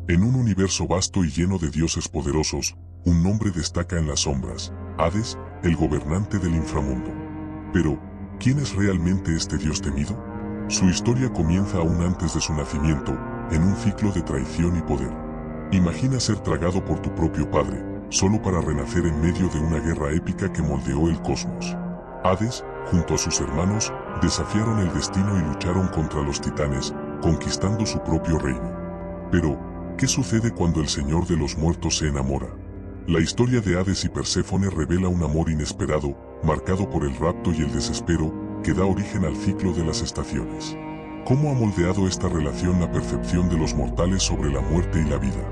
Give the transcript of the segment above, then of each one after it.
En un universo vasto y lleno de dioses poderosos, un nombre destaca en las sombras: Hades, el gobernante del inframundo. Pero, ¿quién es realmente este dios temido? Su historia comienza aún antes de su nacimiento, en un ciclo de traición y poder. Imagina ser tragado por tu propio padre, solo para renacer en medio de una guerra épica que moldeó el cosmos. Hades, junto a sus hermanos, desafiaron el destino y lucharon contra los titanes, conquistando su propio reino. Pero, ¿qué sucede cuando el Señor de los Muertos se enamora? La historia de Hades y Perséfone revela un amor inesperado, marcado por el rapto y el desespero, que da origen al ciclo de las estaciones. ¿Cómo ha moldeado esta relación la percepción de los mortales sobre la muerte y la vida?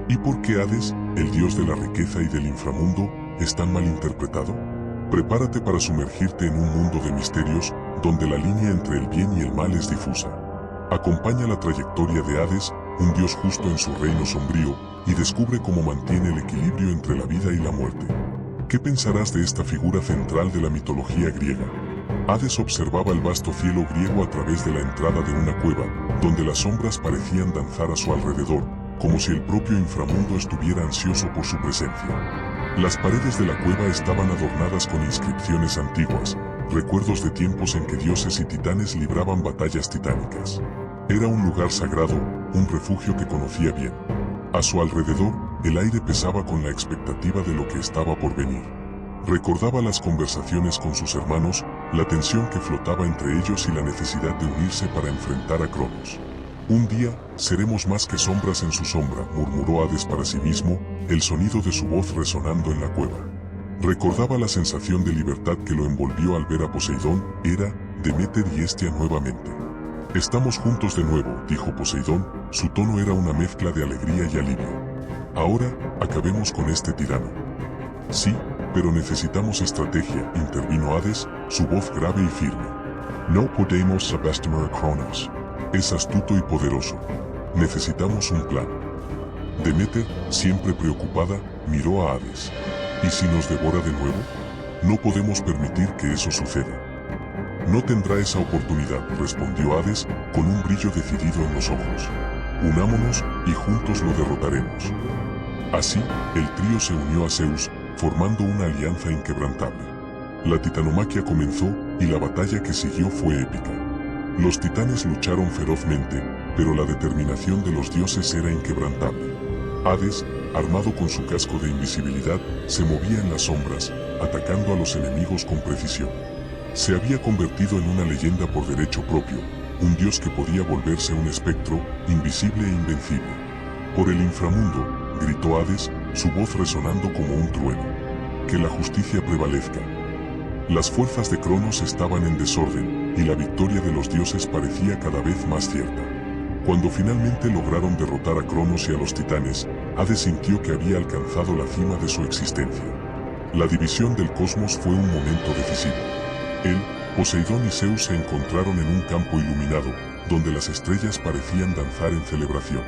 ¿Y por qué Hades, el dios de la riqueza y del inframundo, es tan mal interpretado? Prepárate para sumergirte en un mundo de misterios, donde la línea entre el bien y el mal es difusa. Acompaña la trayectoria de Hades, un dios justo en su reino sombrío, y descubre cómo mantiene el equilibrio entre la vida y la muerte. ¿Qué pensarás de esta figura central de la mitología griega? Hades observaba el vasto cielo griego a través de la entrada de una cueva, donde las sombras parecían danzar a su alrededor, como si el propio inframundo estuviera ansioso por su presencia. Las paredes de la cueva estaban adornadas con inscripciones antiguas, recuerdos de tiempos en que dioses y titanes libraban batallas titánicas. Era un lugar sagrado, un refugio que conocía bien. A su alrededor, el aire pesaba con la expectativa de lo que estaba por venir. Recordaba las conversaciones con sus hermanos, la tensión que flotaba entre ellos y la necesidad de unirse para enfrentar a Cronos. Un día, seremos más que sombras en su sombra, murmuró Hades para sí mismo, el sonido de su voz resonando en la cueva. Recordaba la sensación de libertad que lo envolvió al ver a Poseidón, Hera, Deméter y Hestia nuevamente. Estamos juntos de nuevo, dijo Poseidón, su tono era una mezcla de alegría y alivio. Ahora, acabemos con este tirano. Sí, pero necesitamos estrategia, intervino Hades, su voz grave y firme. No podemos subestimar a Cronos. Es astuto y poderoso. Necesitamos un plan. Deméter, siempre preocupada, miró a Hades. ¿Y si nos devora de nuevo? No podemos permitir que eso suceda. No tendrá esa oportunidad, respondió Hades, con un brillo decidido en los ojos. Unámonos, y juntos lo derrotaremos. Así, el trío se unió a Zeus, formando una alianza inquebrantable. La titanomaquia comenzó, y la batalla que siguió fue épica. Los titanes lucharon ferozmente, pero la determinación de los dioses era inquebrantable. Hades, armado con su casco de invisibilidad, se movía en las sombras, atacando a los enemigos con precisión. Se había convertido en una leyenda por derecho propio, un dios que podía volverse un espectro, invisible e invencible. Por el inframundo, gritó Hades, su voz resonando como un trueno. Que la justicia prevalezca. Las fuerzas de Cronos estaban en desorden, y la victoria de los dioses parecía cada vez más cierta. Cuando finalmente lograron derrotar a Cronos y a los titanes, Hades sintió que había alcanzado la cima de su existencia. La división del cosmos fue un momento decisivo. Él, Poseidón y Zeus se encontraron en un campo iluminado, donde las estrellas parecían danzar en celebración.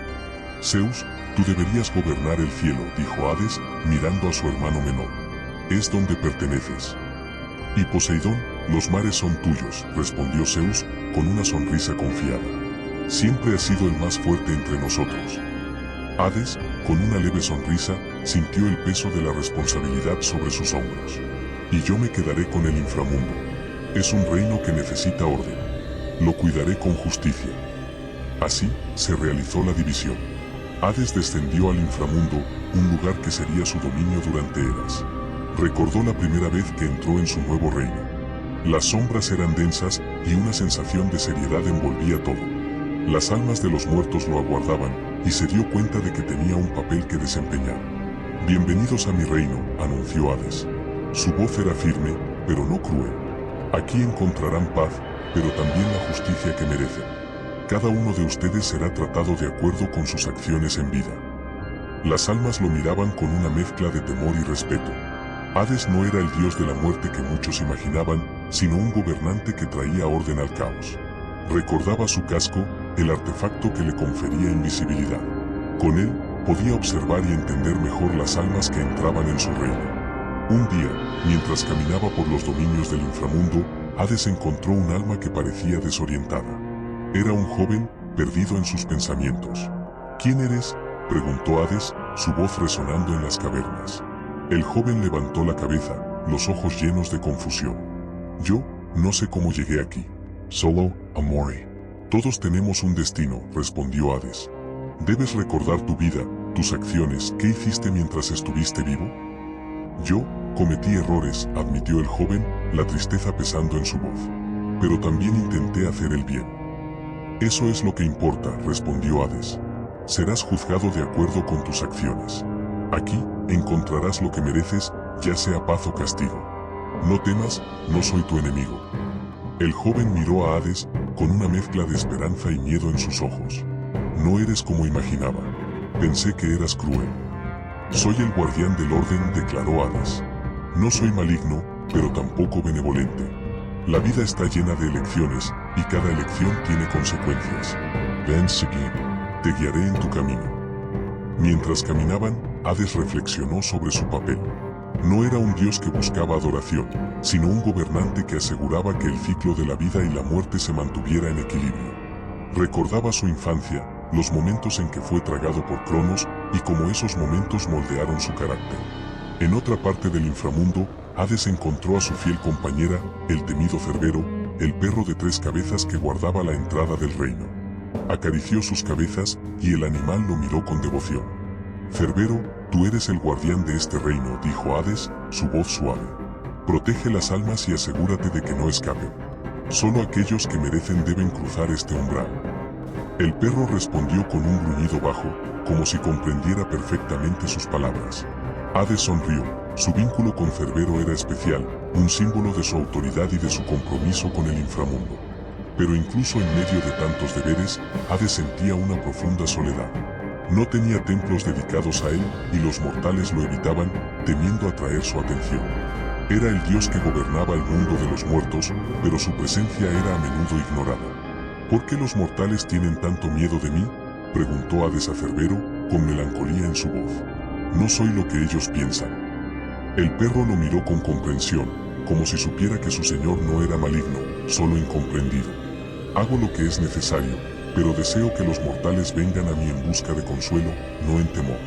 Zeus, tú deberías gobernar el cielo, dijo Hades, mirando a su hermano menor. Es donde perteneces. Y Poseidón, los mares son tuyos, respondió Zeus, con una sonrisa confiada. Siempre has sido el más fuerte entre nosotros. Hades, con una leve sonrisa, sintió el peso de la responsabilidad sobre sus hombros. Y yo me quedaré con el inframundo. Es un reino que necesita orden. Lo cuidaré con justicia. Así, se realizó la división. Hades descendió al inframundo, un lugar que sería su dominio durante eras. Recordó la primera vez que entró en su nuevo reino. Las sombras eran densas, y una sensación de seriedad envolvía todo. Las almas de los muertos lo aguardaban, y se dio cuenta de que tenía un papel que desempeñar. Bienvenidos a mi reino, anunció Hades. Su voz era firme, pero no cruel. Aquí encontrarán paz, pero también la justicia que merecen. Cada uno de ustedes será tratado de acuerdo con sus acciones en vida. Las almas lo miraban con una mezcla de temor y respeto. Hades no era el dios de la muerte que muchos imaginaban, sino un gobernante que traía orden al caos. Recordaba su casco, el artefacto que le confería invisibilidad. Con él, podía observar y entender mejor las almas que entraban en su reino. Un día, mientras caminaba por los dominios del inframundo, Hades encontró un alma que parecía desorientada. Era un joven, perdido en sus pensamientos. ¿Quién eres? preguntó Hades, su voz resonando en las cavernas. El joven levantó la cabeza, los ojos llenos de confusión. Yo, no sé cómo llegué aquí. Solo, amore. Todos tenemos un destino, respondió Hades. Debes recordar tu vida, tus acciones, ¿qué hiciste mientras estuviste vivo? Yo, cometí errores, admitió el joven, la tristeza pesando en su voz. Pero también intenté hacer el bien. Eso es lo que importa, respondió Hades. Serás juzgado de acuerdo con tus acciones. Aquí, encontrarás lo que mereces, ya sea paz o castigo. No temas, no soy tu enemigo. El joven miró a Hades, con una mezcla de esperanza y miedo en sus ojos. No eres como imaginaba. Pensé que eras cruel. Soy el guardián del orden, declaró Hades. No soy maligno, pero tampoco benevolente. La vida está llena de elecciones, y cada elección tiene consecuencias. Ven, seguime. Te guiaré en tu camino. Mientras caminaban, Hades reflexionó sobre su papel. No era un dios que buscaba adoración, sino un gobernante que aseguraba que el ciclo de la vida y la muerte se mantuviera en equilibrio. Recordaba su infancia, los momentos en que fue tragado por Cronos, y cómo esos momentos moldearon su carácter. En otra parte del inframundo, Hades encontró a su fiel compañera, el temido Cerbero, el perro de 3 cabezas que guardaba la entrada del reino. Acarició sus cabezas, y el animal lo miró con devoción. Cerbero, tú eres el guardián de este reino, dijo Hades, su voz suave. Protege las almas y asegúrate de que no escapen. Solo aquellos que merecen deben cruzar este umbral. El perro respondió con un gruñido bajo, como si comprendiera perfectamente sus palabras. Hades sonrió. Su vínculo con Cerbero era especial, un símbolo de su autoridad y de su compromiso con el inframundo. Pero incluso en medio de tantos deberes, Hades sentía una profunda soledad. No tenía templos dedicados a él, y los mortales lo evitaban, temiendo atraer su atención. Era el dios que gobernaba el mundo de los muertos, pero su presencia era a menudo ignorada. ¿Por qué los mortales tienen tanto miedo de mí?, preguntó Hades a Cerbero, con melancolía en su voz. No soy lo que ellos piensan. El perro lo miró con comprensión, como si supiera que su señor no era maligno, solo incomprendido. Hago lo que es necesario, pero deseo que los mortales vengan a mí en busca de consuelo, no en temor.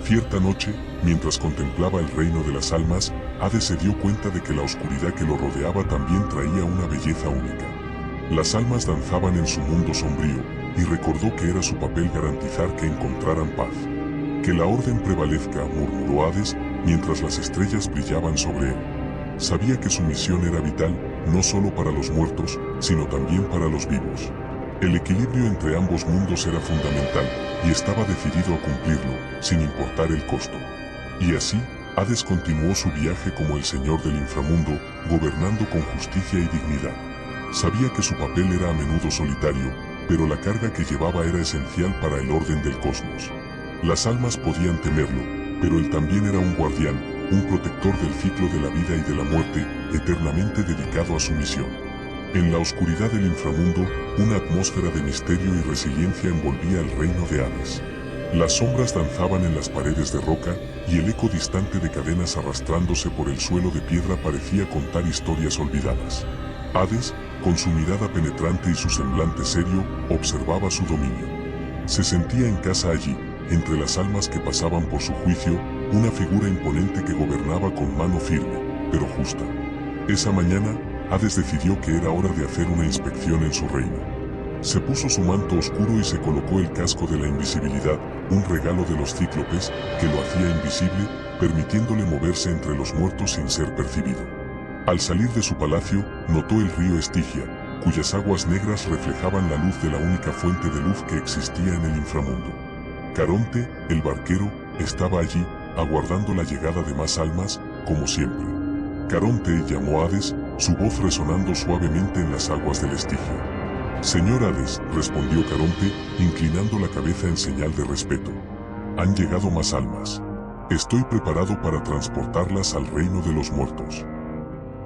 Cierta noche, mientras contemplaba el reino de las almas, Hades se dio cuenta de que la oscuridad que lo rodeaba también traía una belleza única. Las almas danzaban en su mundo sombrío, y recordó que era su papel garantizar que encontraran paz. Que la orden prevalezca, murmuró Hades, mientras las estrellas brillaban sobre él. Sabía que su misión era vital, no solo para los muertos, sino también para los vivos. El equilibrio entre ambos mundos era fundamental, y estaba decidido a cumplirlo, sin importar el costo. Y así, Hades continuó su viaje como el señor del inframundo, gobernando con justicia y dignidad. Sabía que su papel era a menudo solitario, pero la carga que llevaba era esencial para el orden del cosmos. Las almas podían temerlo, pero él también era un guardián, un protector del ciclo de la vida y de la muerte, eternamente dedicado a su misión. En la oscuridad del inframundo, una atmósfera de misterio y resiliencia envolvía el reino de Hades. Las sombras danzaban en las paredes de roca, y el eco distante de cadenas arrastrándose por el suelo de piedra parecía contar historias olvidadas. Hades, con su mirada penetrante y su semblante serio, observaba su dominio. Se sentía en casa allí, entre las almas que pasaban por su juicio, una figura imponente que gobernaba con mano firme, pero justa. Esa mañana, Hades decidió que era hora de hacer una inspección en su reino. Se puso su manto oscuro y se colocó el casco de la invisibilidad, un regalo de los cíclopes, que lo hacía invisible, permitiéndole moverse entre los muertos sin ser percibido. Al salir de su palacio, notó el río Estigia, cuyas aguas negras reflejaban la luz de la única fuente de luz que existía en el inframundo. Caronte, el barquero, estaba allí, aguardando la llegada de más almas, como siempre. Caronte llamó a Hades, su voz resonando suavemente en las aguas del Estigia. Señor Hades, respondió Caronte, inclinando la cabeza en señal de respeto. Han llegado más almas. Estoy preparado para transportarlas al reino de los muertos.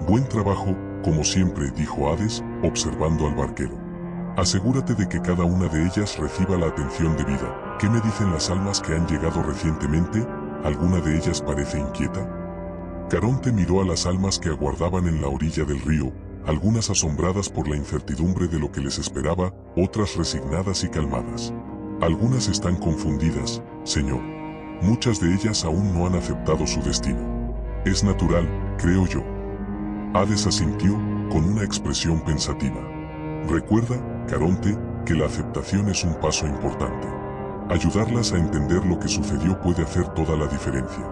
Buen trabajo, como siempre, dijo Hades, observando al barquero. Asegúrate de que cada una de ellas reciba la atención debida. ¿Qué me dicen las almas que han llegado recientemente? ¿Alguna de ellas parece inquieta? Caronte miró a las almas que aguardaban en la orilla del río, algunas asombradas por la incertidumbre de lo que les esperaba, otras resignadas y calmadas. Algunas están confundidas, Señor. Muchas de ellas aún no han aceptado su destino. Es natural, creo yo. Hades asintió, con una expresión pensativa. Recuerda, Caronte, que la aceptación es un paso importante. Ayudarlas a entender lo que sucedió puede hacer toda la diferencia.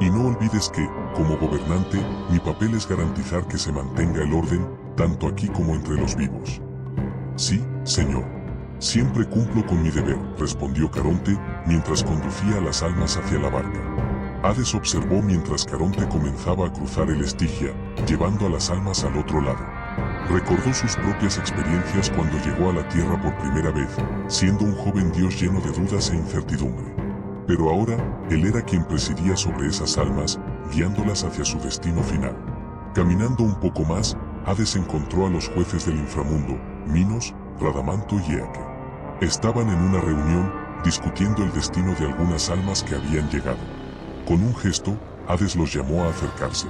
Y no olvides que, como gobernante, mi papel es garantizar que se mantenga el orden, tanto aquí como entre los vivos. Sí, señor. Siempre cumplo con mi deber, respondió Caronte, mientras conducía a las almas hacia la barca. Hades observó mientras Caronte comenzaba a cruzar el Estigia, llevando a las almas al otro lado. Recordó sus propias experiencias cuando llegó a la Tierra por primera vez, siendo un joven dios lleno de dudas e incertidumbre. Pero ahora, él era quien presidía sobre esas almas, guiándolas hacia su destino final. Caminando un poco más, Hades encontró a los jueces del inframundo, Minos, Radamanto y Eaque. Estaban en una reunión, discutiendo el destino de algunas almas que habían llegado. Con un gesto, Hades los llamó a acercarse.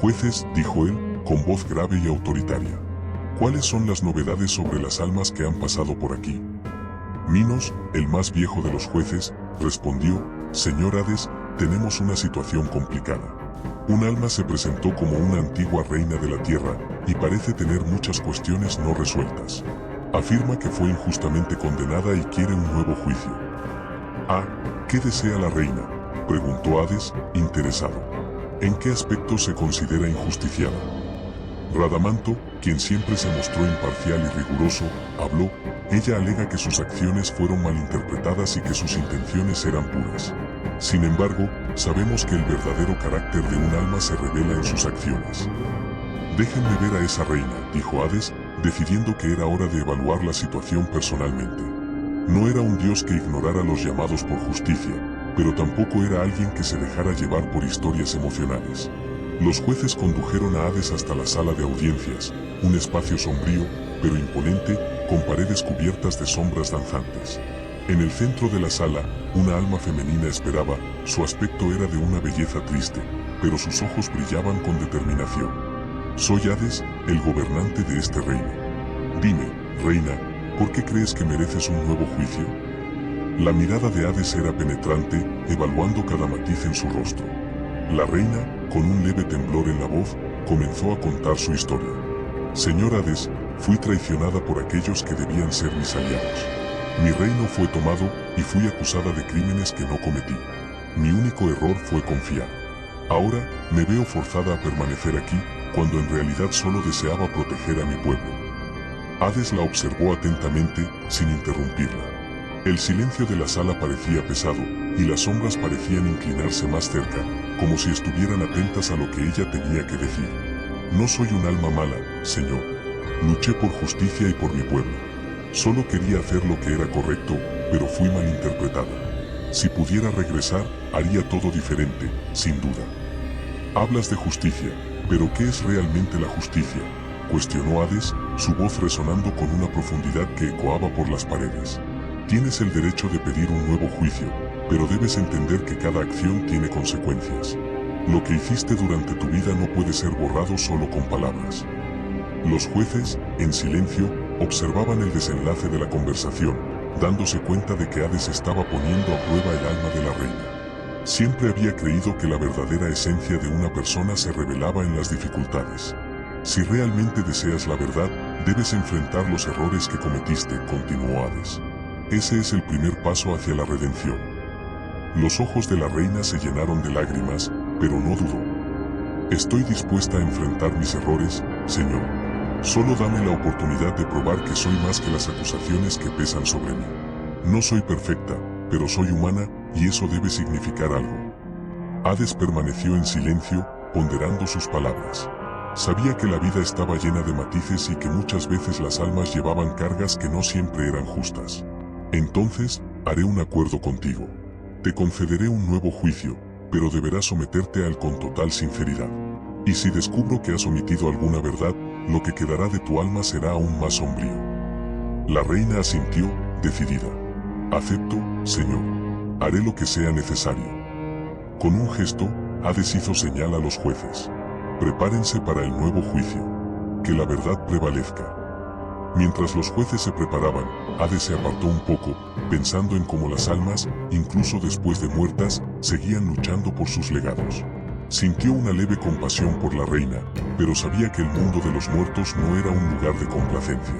Jueces, dijo él, con voz grave y autoritaria. ¿Cuáles son las novedades sobre las almas que han pasado por aquí? Minos, el más viejo de los jueces, respondió, Señor Hades, tenemos una situación complicada. Un alma se presentó como una antigua reina de la tierra, y parece tener muchas cuestiones no resueltas. Afirma que fue injustamente condenada y quiere un nuevo juicio. Ah, ¿qué desea la reina?, preguntó Hades, interesado. ¿En qué aspecto se considera injusticiada? Radamanto, quien siempre se mostró imparcial y riguroso, habló. Ella alega que sus acciones fueron malinterpretadas y que sus intenciones eran puras. Sin embargo, sabemos que el verdadero carácter de un alma se revela en sus acciones. Déjenme ver a esa reina, dijo Hades, decidiendo que era hora de evaluar la situación personalmente. No era un dios que ignorara los llamados por justicia, pero tampoco era alguien que se dejara llevar por historias emocionales. Los jueces condujeron a Hades hasta la sala de audiencias, un espacio sombrío, pero imponente, con paredes cubiertas de sombras danzantes. En el centro de la sala, una alma femenina esperaba. Su aspecto era de una belleza triste, pero sus ojos brillaban con determinación. Soy Hades, el gobernante de este reino. Dime, reina, ¿por qué crees que mereces un nuevo juicio? La mirada de Hades era penetrante, evaluando cada matiz en su rostro. La reina, con un leve temblor en la voz, comenzó a contar su historia. Señor Hades, fui traicionada por aquellos que debían ser mis aliados. Mi reino fue tomado, y fui acusada de crímenes que no cometí. Mi único error fue confiar. Ahora, me veo forzada a permanecer aquí, cuando en realidad solo deseaba proteger a mi pueblo. Hades la observó atentamente, sin interrumpirla. El silencio de la sala parecía pesado, y las sombras parecían inclinarse más cerca, como si estuvieran atentas a lo que ella tenía que decir. No soy un alma mala, señor. Luché por justicia y por mi pueblo. Solo quería hacer lo que era correcto, pero fui malinterpretada. Si pudiera regresar, haría todo diferente, sin duda. Hablas de justicia, pero ¿qué es realmente la justicia?, cuestionó Hades, su voz resonando con una profundidad que ecoaba por las paredes. Tienes el derecho de pedir un nuevo juicio, pero debes entender que cada acción tiene consecuencias. Lo que hiciste durante tu vida no puede ser borrado solo con palabras. Los jueces, en silencio, observaban el desenlace de la conversación, dándose cuenta de que Hades estaba poniendo a prueba el alma de la reina. Siempre había creído que la verdadera esencia de una persona se revelaba en las dificultades. Si realmente deseas la verdad, debes enfrentar los errores que cometiste, continuó Hades. Ese es el primer paso hacia la redención. Los ojos de la reina se llenaron de lágrimas, pero no dudó. Estoy dispuesta a enfrentar mis errores, señor. Solo dame la oportunidad de probar que soy más que las acusaciones que pesan sobre mí. No soy perfecta, pero soy humana, y eso debe significar algo. Hades permaneció en silencio, ponderando sus palabras. Sabía que la vida estaba llena de matices y que muchas veces las almas llevaban cargas que no siempre eran justas. Entonces, haré un acuerdo contigo. Te concederé un nuevo juicio, pero deberás someterte a él con total sinceridad. Y si descubro que has omitido alguna verdad, lo que quedará de tu alma será aún más sombrío. La reina asintió, decidida. Acepto, señor. Haré lo que sea necesario. Con un gesto, Hades hizo señal a los jueces. Prepárense para el nuevo juicio. Que la verdad prevalezca. Mientras los jueces se preparaban, Hades se apartó un poco, pensando en cómo las almas, incluso después de muertas, seguían luchando por sus legados. Sintió una leve compasión por la reina, pero sabía que el mundo de los muertos no era un lugar de complacencia.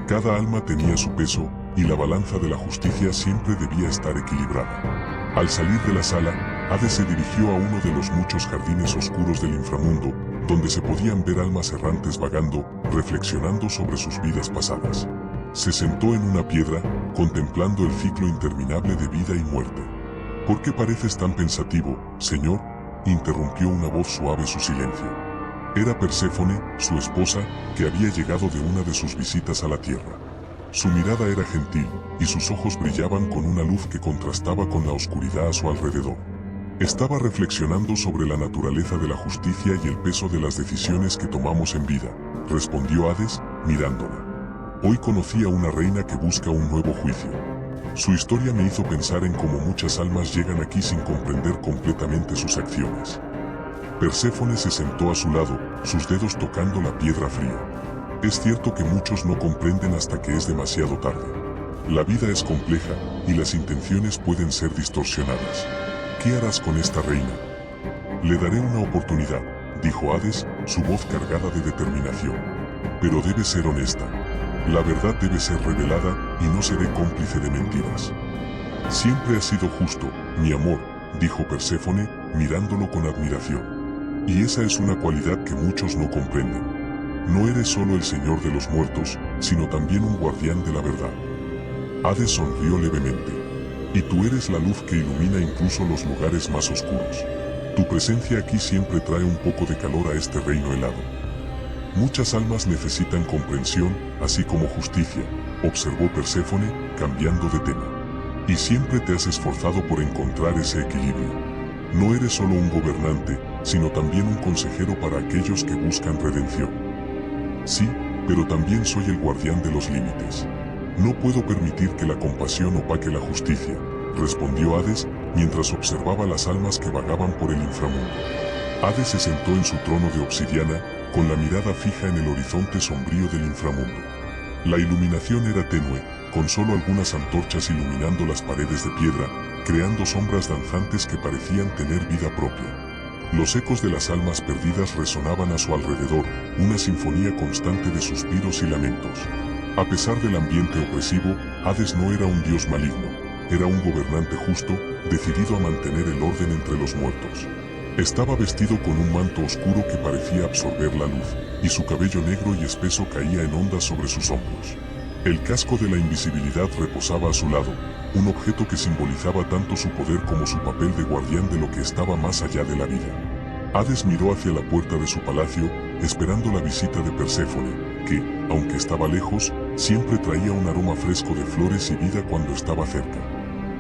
Cada alma tenía su peso, y la balanza de la justicia siempre debía estar equilibrada. Al salir de la sala, Hades se dirigió a uno de los muchos jardines oscuros del inframundo, donde se podían ver almas errantes vagando, reflexionando sobre sus vidas pasadas. Se sentó en una piedra, contemplando el ciclo interminable de vida y muerte. ¿Por qué pareces tan pensativo, señor?, interrumpió una voz suave su silencio. Era Perséfone, su esposa, que había llegado de una de sus visitas a la tierra. Su mirada era gentil, y sus ojos brillaban con una luz que contrastaba con la oscuridad a su alrededor. Estaba reflexionando sobre la naturaleza de la justicia y el peso de las decisiones que tomamos en vida, respondió Hades, mirándola. Hoy conocí a una reina que busca un nuevo juicio. Su historia me hizo pensar en cómo muchas almas llegan aquí sin comprender completamente sus acciones. Perséfone se sentó a su lado, sus dedos tocando la piedra fría. Es cierto que muchos no comprenden hasta que es demasiado tarde. La vida es compleja, y las intenciones pueden ser distorsionadas. ¿Qué harás con esta reina? Le daré una oportunidad, dijo Hades, su voz cargada de determinación. Pero debe ser honesta. La verdad debe ser revelada, y no seré cómplice de mentiras. Siempre has sido justo, mi amor, dijo Perséfone, mirándolo con admiración. Y esa es una cualidad que muchos no comprenden. No eres solo el señor de los muertos, sino también un guardián de la verdad. Hades sonrió levemente. Y tú eres la luz que ilumina incluso los lugares más oscuros. Tu presencia aquí siempre trae un poco de calor a este reino helado. Muchas almas necesitan comprensión, así como justicia, observó Perséfone, cambiando de tema. Y siempre te has esforzado por encontrar ese equilibrio. No eres solo un gobernante, sino también un consejero para aquellos que buscan redención. Sí, pero también soy el guardián de los límites. No puedo permitir que la compasión opaque la justicia, respondió Hades, mientras observaba las almas que vagaban por el inframundo. Hades se sentó en su trono de obsidiana, con la mirada fija en el horizonte sombrío del inframundo. La iluminación era tenue, con solo algunas antorchas iluminando las paredes de piedra, creando sombras danzantes que parecían tener vida propia. Los ecos de las almas perdidas resonaban a su alrededor, una sinfonía constante de suspiros y lamentos. A pesar del ambiente opresivo, Hades no era un dios maligno, era un gobernante justo, decidido a mantener el orden entre los muertos. Estaba vestido con un manto oscuro que parecía absorber la luz, y su cabello negro y espeso caía en ondas sobre sus hombros. El casco de la invisibilidad reposaba a su lado, un objeto que simbolizaba tanto su poder como su papel de guardián de lo que estaba más allá de la vida. Hades miró hacia la puerta de su palacio, esperando la visita de Perséfone, que, aunque estaba lejos, siempre traía un aroma fresco de flores y vida cuando estaba cerca.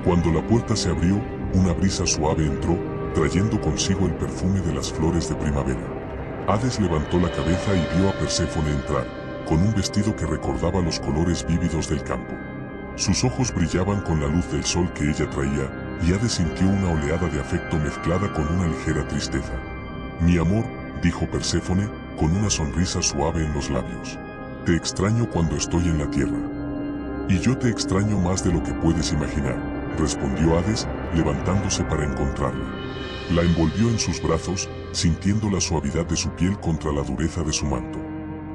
Cuando la puerta se abrió, una brisa suave entró, trayendo consigo el perfume de las flores de primavera. Hades levantó la cabeza y vio a Perséfone entrar, con un vestido que recordaba los colores vívidos del campo. Sus ojos brillaban con la luz del sol que ella traía, y Hades sintió una oleada de afecto mezclada con una ligera tristeza. Mi amor, dijo Perséfone, con una sonrisa suave en los labios. Te extraño cuando estoy en la tierra. Y yo te extraño más de lo que puedes imaginar, respondió Hades, levantándose para encontrarla. La envolvió en sus brazos, sintiendo la suavidad de su piel contra la dureza de su manto.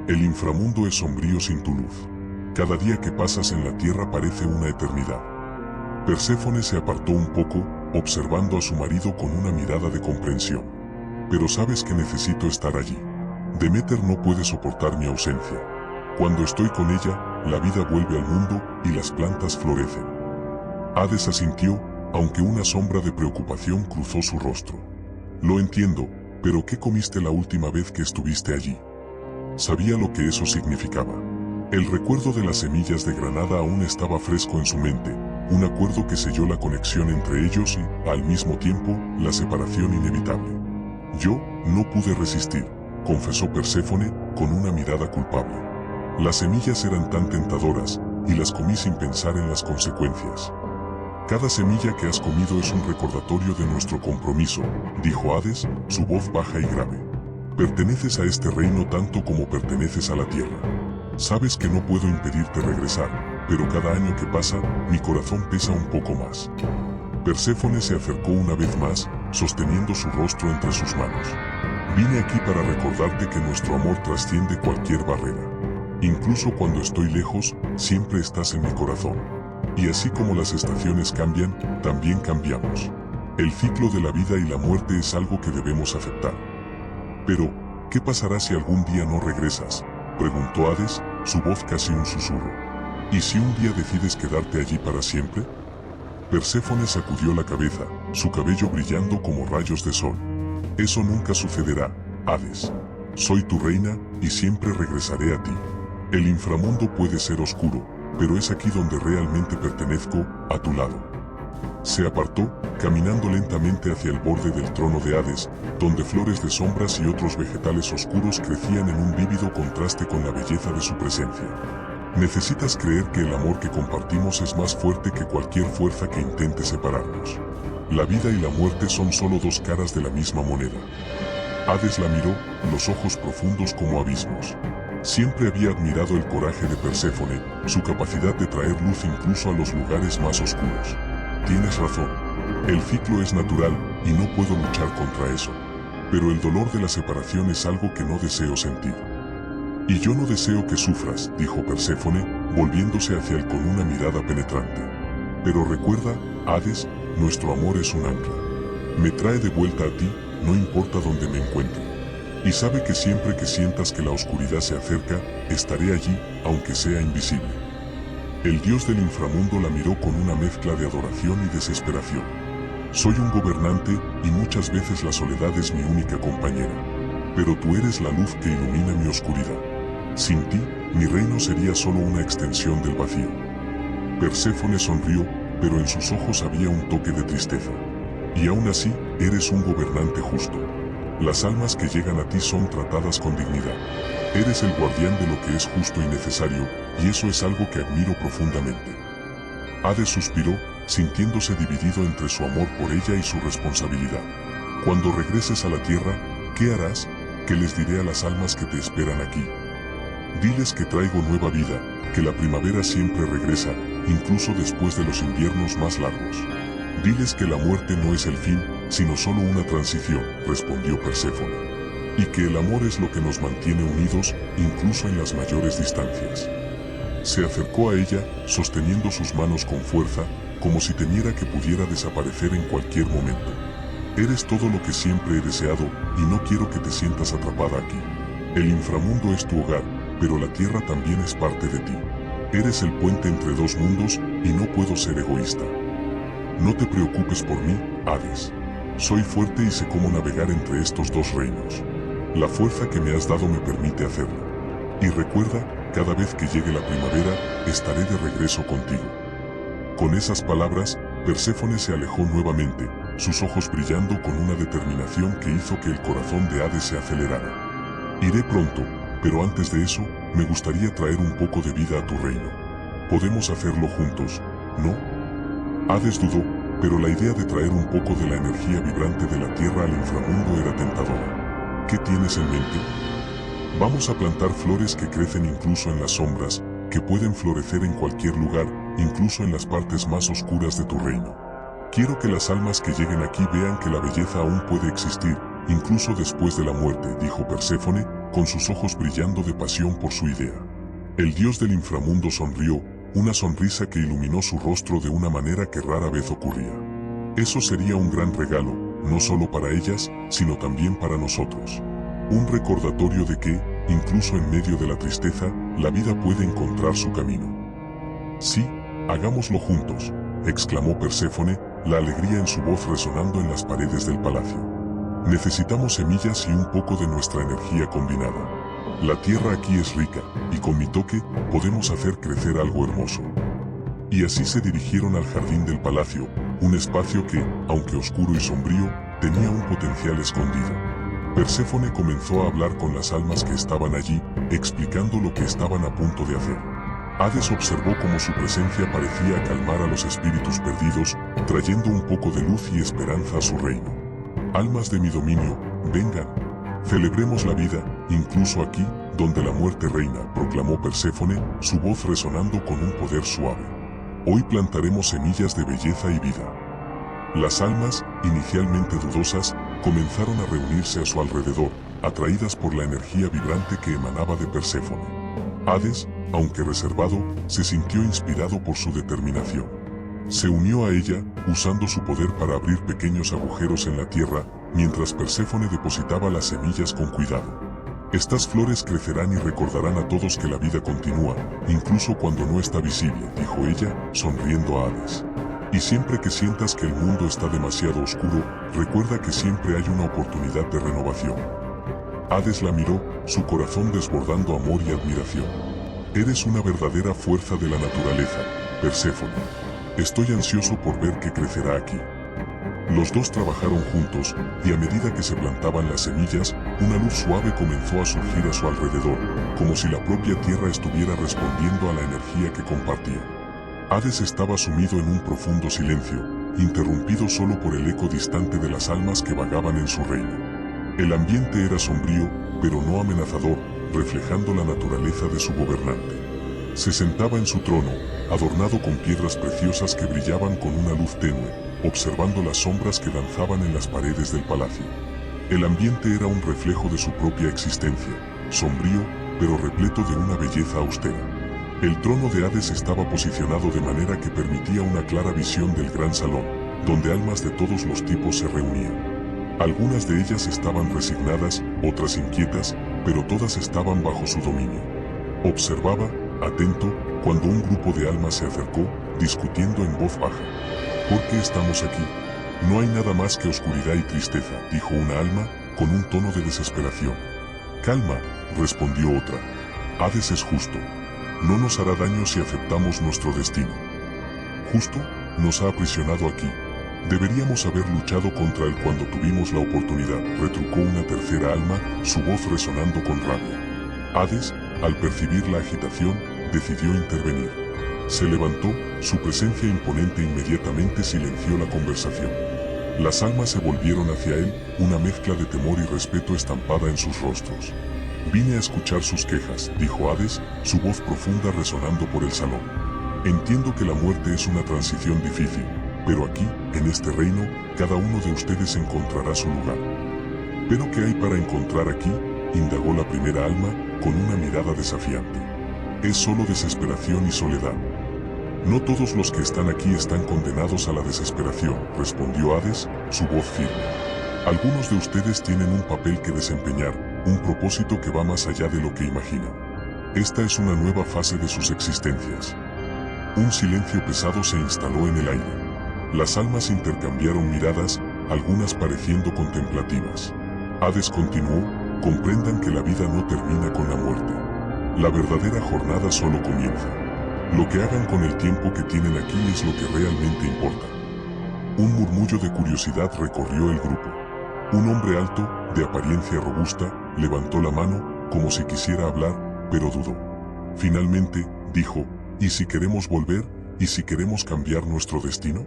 El inframundo es sombrío sin tu luz. Cada día que pasas en la tierra parece una eternidad. Perséfone se apartó un poco, observando a su marido con una mirada de comprensión. Pero sabes que necesito estar allí. Deméter no puede soportar mi ausencia. Cuando estoy con ella, la vida vuelve al mundo y las plantas florecen. Hades asintió, aunque una sombra de preocupación cruzó su rostro. Lo entiendo, pero ¿qué comiste la última vez que estuviste allí? Sabía lo que eso significaba. El recuerdo de las semillas de granada aún estaba fresco en su mente, un acuerdo que selló la conexión entre ellos y, al mismo tiempo, la separación inevitable. Yo no pude resistir, confesó Perséfone, con una mirada culpable. Las semillas eran tan tentadoras, y las comí sin pensar en las consecuencias. Cada semilla que has comido es un recordatorio de nuestro compromiso, dijo Hades, su voz baja y grave. Perteneces a este reino tanto como perteneces a la tierra. Sabes que no puedo impedirte regresar, pero cada año que pasa, mi corazón pesa un poco más. Perséfone se acercó una vez más, sosteniendo su rostro entre sus manos. Vine aquí para recordarte que nuestro amor trasciende cualquier barrera. Incluso cuando estoy lejos, siempre estás en mi corazón. Y así como las estaciones cambian, también cambiamos. El ciclo de la vida y la muerte es algo que debemos aceptar. Pero, ¿qué pasará si algún día no regresas?, preguntó Hades, su voz casi un susurro. ¿Y si un día decides quedarte allí para siempre? Perséfone sacudió la cabeza, su cabello brillando como rayos de sol. Eso nunca sucederá, Hades. Soy tu reina, y siempre regresaré a ti. El inframundo puede ser oscuro, pero es aquí donde realmente pertenezco, a tu lado. Se apartó, caminando lentamente hacia el borde del trono de Hades, donde flores de sombras y otros vegetales oscuros crecían en un vívido contraste con la belleza de su presencia. Necesitas creer que el amor que compartimos es más fuerte que cualquier fuerza que intente separarnos. La vida y la muerte son solo dos caras de la misma moneda. Hades la miró, los ojos profundos como abismos. Siempre había admirado el coraje de Perséfone, su capacidad de traer luz incluso a los lugares más oscuros. Tienes razón. El ciclo es natural, y no puedo luchar contra eso. Pero el dolor de la separación es algo que no deseo sentir. Y yo no deseo que sufras, dijo Perséfone, volviéndose hacia él con una mirada penetrante. Pero recuerda, Hades, nuestro amor es un ancla. Me trae de vuelta a ti, no importa dónde me encuentre. Y sabe que siempre que sientas que la oscuridad se acerca, estaré allí, aunque sea invisible. El dios del inframundo la miró con una mezcla de adoración y desesperación. Soy un gobernante, y muchas veces la soledad es mi única compañera. Pero tú eres la luz que ilumina mi oscuridad. Sin ti, mi reino sería solo una extensión del vacío. Perséfone sonrió, pero en sus ojos había un toque de tristeza. Y aún así, eres un gobernante justo. Las almas que llegan a ti son tratadas con dignidad. Eres el guardián de lo que es justo y necesario, y eso es algo que admiro profundamente. Hades suspiró, sintiéndose dividido entre su amor por ella y su responsabilidad. Cuando regreses a la tierra, ¿qué harás? ¿Qué les diré a las almas que te esperan aquí? Diles que traigo nueva vida, que la primavera siempre regresa, incluso después de los inviernos más largos. Diles que la muerte no es el fin, sino solo una transición, respondió Perséfone. Y que el amor es lo que nos mantiene unidos, incluso en las mayores distancias. Se acercó a ella, sosteniendo sus manos con fuerza, como si temiera que pudiera desaparecer en cualquier momento. Eres todo lo que siempre he deseado, y no quiero que te sientas atrapada aquí. El inframundo es tu hogar, pero la tierra también es parte de ti. Eres el puente entre dos mundos, y no puedo ser egoísta. No te preocupes por mí, Hades. Soy fuerte y sé cómo navegar entre estos dos reinos. La fuerza que me has dado me permite hacerlo. Y recuerda, cada vez que llegue la primavera, estaré de regreso contigo. Con esas palabras, Perséfone se alejó nuevamente, sus ojos brillando con una determinación que hizo que el corazón de Hades se acelerara. Iré pronto, pero antes de eso, me gustaría traer un poco de vida a tu reino. Podemos hacerlo juntos, ¿no? Hades dudó, pero la idea de traer un poco de la energía vibrante de la tierra al inframundo era tentadora. ¿Qué tienes en mente? Vamos a plantar flores que crecen incluso en las sombras, que pueden florecer en cualquier lugar, incluso en las partes más oscuras de tu reino. Quiero que las almas que lleguen aquí vean que la belleza aún puede existir, incluso después de la muerte, dijo Perséfone, con sus ojos brillando de pasión por su idea. El dios del inframundo sonrió, una sonrisa que iluminó su rostro de una manera que rara vez ocurría. Eso sería un gran regalo, no solo para ellas, sino también para nosotros. Un recordatorio de que, incluso en medio de la tristeza, la vida puede encontrar su camino. Sí, hagámoslo juntos, exclamó Perséfone, la alegría en su voz resonando en las paredes del palacio. Necesitamos semillas y un poco de nuestra energía combinada. La tierra aquí es rica, y con mi toque, podemos hacer crecer algo hermoso. Y así se dirigieron al jardín del palacio, un espacio que, aunque oscuro y sombrío, tenía un potencial escondido. Perséfone comenzó a hablar con las almas que estaban allí, explicando lo que estaban a punto de hacer. Hades observó cómo su presencia parecía calmar a los espíritus perdidos, trayendo un poco de luz y esperanza a su reino. Almas de mi dominio, vengan. Celebremos la vida, incluso aquí, donde la muerte reina, proclamó Perséfone, su voz resonando con un poder suave. Hoy plantaremos semillas de belleza y vida. Las almas, inicialmente dudosas, comenzaron a reunirse a su alrededor, atraídas por la energía vibrante que emanaba de Perséfone. Hades, aunque reservado, se sintió inspirado por su determinación. Se unió a ella, usando su poder para abrir pequeños agujeros en la tierra, mientras Perséfone depositaba las semillas con cuidado. Estas flores crecerán y recordarán a todos que la vida continúa, incluso cuando no está visible, dijo ella, sonriendo a Hades. Y siempre que sientas que el mundo está demasiado oscuro, recuerda que siempre hay una oportunidad de renovación. Hades la miró, su corazón desbordando amor y admiración. Eres una verdadera fuerza de la naturaleza, Perséfone. Estoy ansioso por ver qué crecerá aquí. Los dos trabajaron juntos, y a medida que se plantaban las semillas, una luz suave comenzó a surgir a su alrededor, como si la propia tierra estuviera respondiendo a la energía que compartían. Hades estaba sumido en un profundo silencio, interrumpido solo por el eco distante de las almas que vagaban en su reino. El ambiente era sombrío, pero no amenazador, reflejando la naturaleza de su gobernante. Se sentaba en su trono, adornado con piedras preciosas que brillaban con una luz tenue, observando las sombras que danzaban en las paredes del palacio. El ambiente era un reflejo de su propia existencia, sombrío, pero repleto de una belleza austera. El trono de Hades estaba posicionado de manera que permitía una clara visión del gran salón, donde almas de todos los tipos se reunían. Algunas de ellas estaban resignadas, otras inquietas, pero todas estaban bajo su dominio. Observaba, atento, cuando un grupo de almas se acercó, discutiendo en voz baja. ¿Por qué estamos aquí? No hay nada más que oscuridad y tristeza, dijo una alma, con un tono de desesperación. Calma, respondió otra. Hades es justo. No nos hará daño si aceptamos nuestro destino. Justo, nos ha aprisionado aquí. Deberíamos haber luchado contra él cuando tuvimos la oportunidad, retrucó una tercera alma, su voz resonando con rabia. Hades, al percibir la agitación, decidió intervenir. Se levantó, su presencia imponente inmediatamente silenció la conversación. Las almas se volvieron hacia él, una mezcla de temor y respeto estampada en sus rostros. Vine a escuchar sus quejas, dijo Hades, su voz profunda resonando por el salón. Entiendo que la muerte es una transición difícil, pero aquí, en este reino, cada uno de ustedes encontrará su lugar. ¿Pero qué hay para encontrar aquí?, indagó la primera alma, con una mirada desafiante. Es solo desesperación y soledad. No todos los que están aquí están condenados a la desesperación, respondió Hades, su voz firme. Algunos de ustedes tienen un papel que desempeñar, un propósito que va más allá de lo que imaginan. Esta es una nueva fase de sus existencias. Un silencio pesado se instaló en el aire. Las almas intercambiaron miradas, algunas pareciendo contemplativas. Hades continuó, comprendan que la vida no termina con la muerte. La verdadera jornada solo comienza. Lo que hagan con el tiempo que tienen aquí es lo que realmente importa. Un murmullo de curiosidad recorrió el grupo. Un hombre alto, de apariencia robusta, levantó la mano, como si quisiera hablar, pero dudó. Finalmente, dijo, ¿y si queremos volver? ¿Y si queremos cambiar nuestro destino?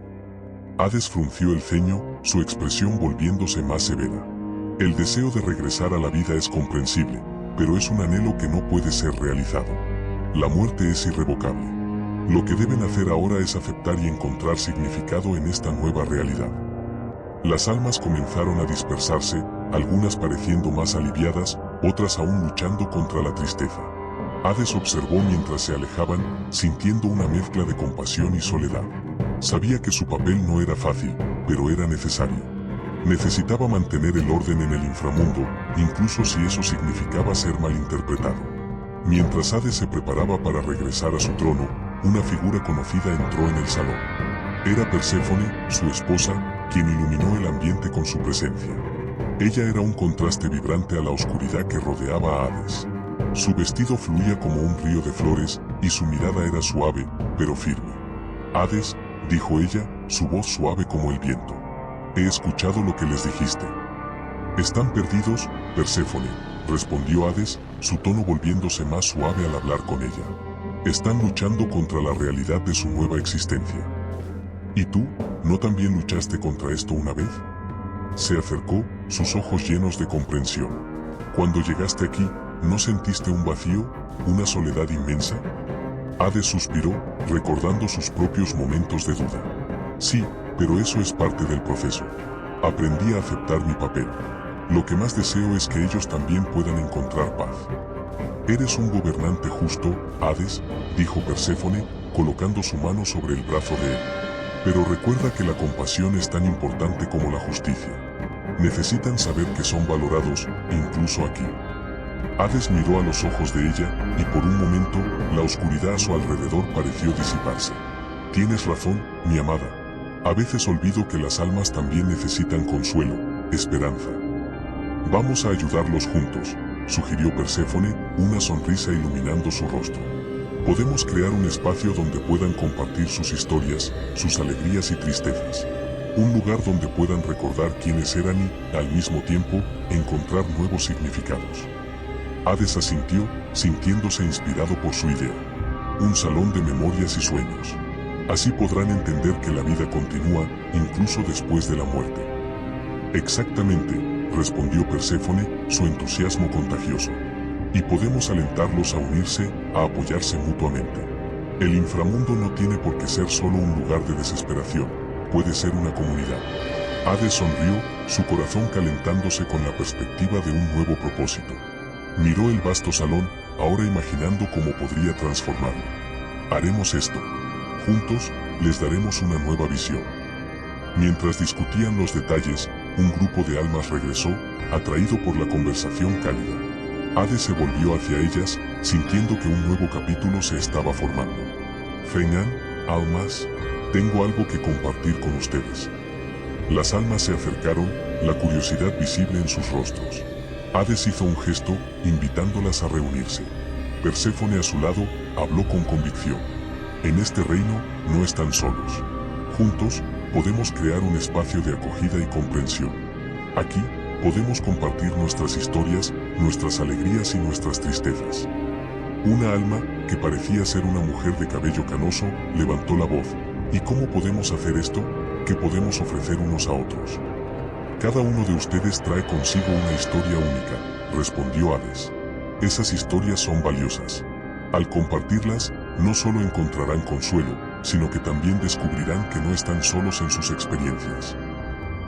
Hades frunció el ceño, su expresión volviéndose más severa. El deseo de regresar a la vida es comprensible, pero es un anhelo que no puede ser realizado. La muerte es irrevocable. Lo que deben hacer ahora es aceptar y encontrar significado en esta nueva realidad. Las almas comenzaron a dispersarse, algunas pareciendo más aliviadas, otras aún luchando contra la tristeza. Hades observó mientras se alejaban, sintiendo una mezcla de compasión y soledad. Sabía que su papel no era fácil, pero era necesario. Necesitaba mantener el orden en el inframundo, incluso si eso significaba ser malinterpretado. Mientras Hades se preparaba para regresar a su trono, una figura conocida entró en el salón. Era Perséfone, su esposa, quien iluminó el ambiente con su presencia. Ella era un contraste vibrante a la oscuridad que rodeaba a Hades. Su vestido fluía como un río de flores, y su mirada era suave, pero firme. Hades, dijo ella, su voz suave como el viento. He escuchado lo que les dijiste. Están perdidos, Perséfone, respondió Hades, su tono volviéndose más suave al hablar con ella. Están luchando contra la realidad de su nueva existencia. ¿Y tú, no también luchaste contra esto una vez? Se acercó, sus ojos llenos de comprensión. Cuando llegaste aquí, ¿no sentiste un vacío, una soledad inmensa? Hades suspiró, recordando sus propios momentos de duda. Sí, pero eso es parte del proceso. Aprendí a aceptar mi papel. Lo que más deseo es que ellos también puedan encontrar paz. Eres un gobernante justo, Hades, dijo Perséfone, colocando su mano sobre el brazo de él. Pero recuerda que la compasión es tan importante como la justicia. Necesitan saber que son valorados, incluso aquí. Hades miró a los ojos de ella, y por un momento, la oscuridad a su alrededor pareció disiparse. Tienes razón, mi amada. A veces olvido que las almas también necesitan consuelo, esperanza. Vamos a ayudarlos juntos, sugirió Perséfone, una sonrisa iluminando su rostro. Podemos crear un espacio donde puedan compartir sus historias, sus alegrías y tristezas. Un lugar donde puedan recordar quiénes eran y, al mismo tiempo, encontrar nuevos significados. Hades asintió, sintiéndose inspirado por su idea. Un salón de memorias y sueños. Así podrán entender que la vida continúa, incluso después de la muerte. Exactamente, respondió Perséfone, su entusiasmo contagioso. Y podemos alentarlos a unirse, a apoyarse mutuamente. El inframundo no tiene por qué ser solo un lugar de desesperación, puede ser una comunidad. Hades sonrió, su corazón calentándose con la perspectiva de un nuevo propósito. Miró el vasto salón, ahora imaginando cómo podría transformarlo. Haremos esto. Juntos, les daremos una nueva visión. Mientras discutían los detalles, un grupo de almas regresó, atraído por la conversación cálida. Hades se volvió hacia ellas, sintiendo que un nuevo capítulo se estaba formando. Fengan, almas, tengo algo que compartir con ustedes. Las almas se acercaron, la curiosidad visible en sus rostros. Hades hizo un gesto, invitándolas a reunirse. Perséfone a su lado, habló con convicción. En este reino, no están solos. Juntos, podemos crear un espacio de acogida y comprensión. Aquí, podemos compartir nuestras historias, nuestras alegrías y nuestras tristezas. Una alma, que parecía ser una mujer de cabello canoso, levantó la voz. ¿Y cómo podemos hacer esto? ¿Qué podemos ofrecer unos a otros? Cada uno de ustedes trae consigo una historia única, respondió Hades. Esas historias son valiosas. Al compartirlas, no solo encontrarán consuelo, sino que también descubrirán que no están solos en sus experiencias.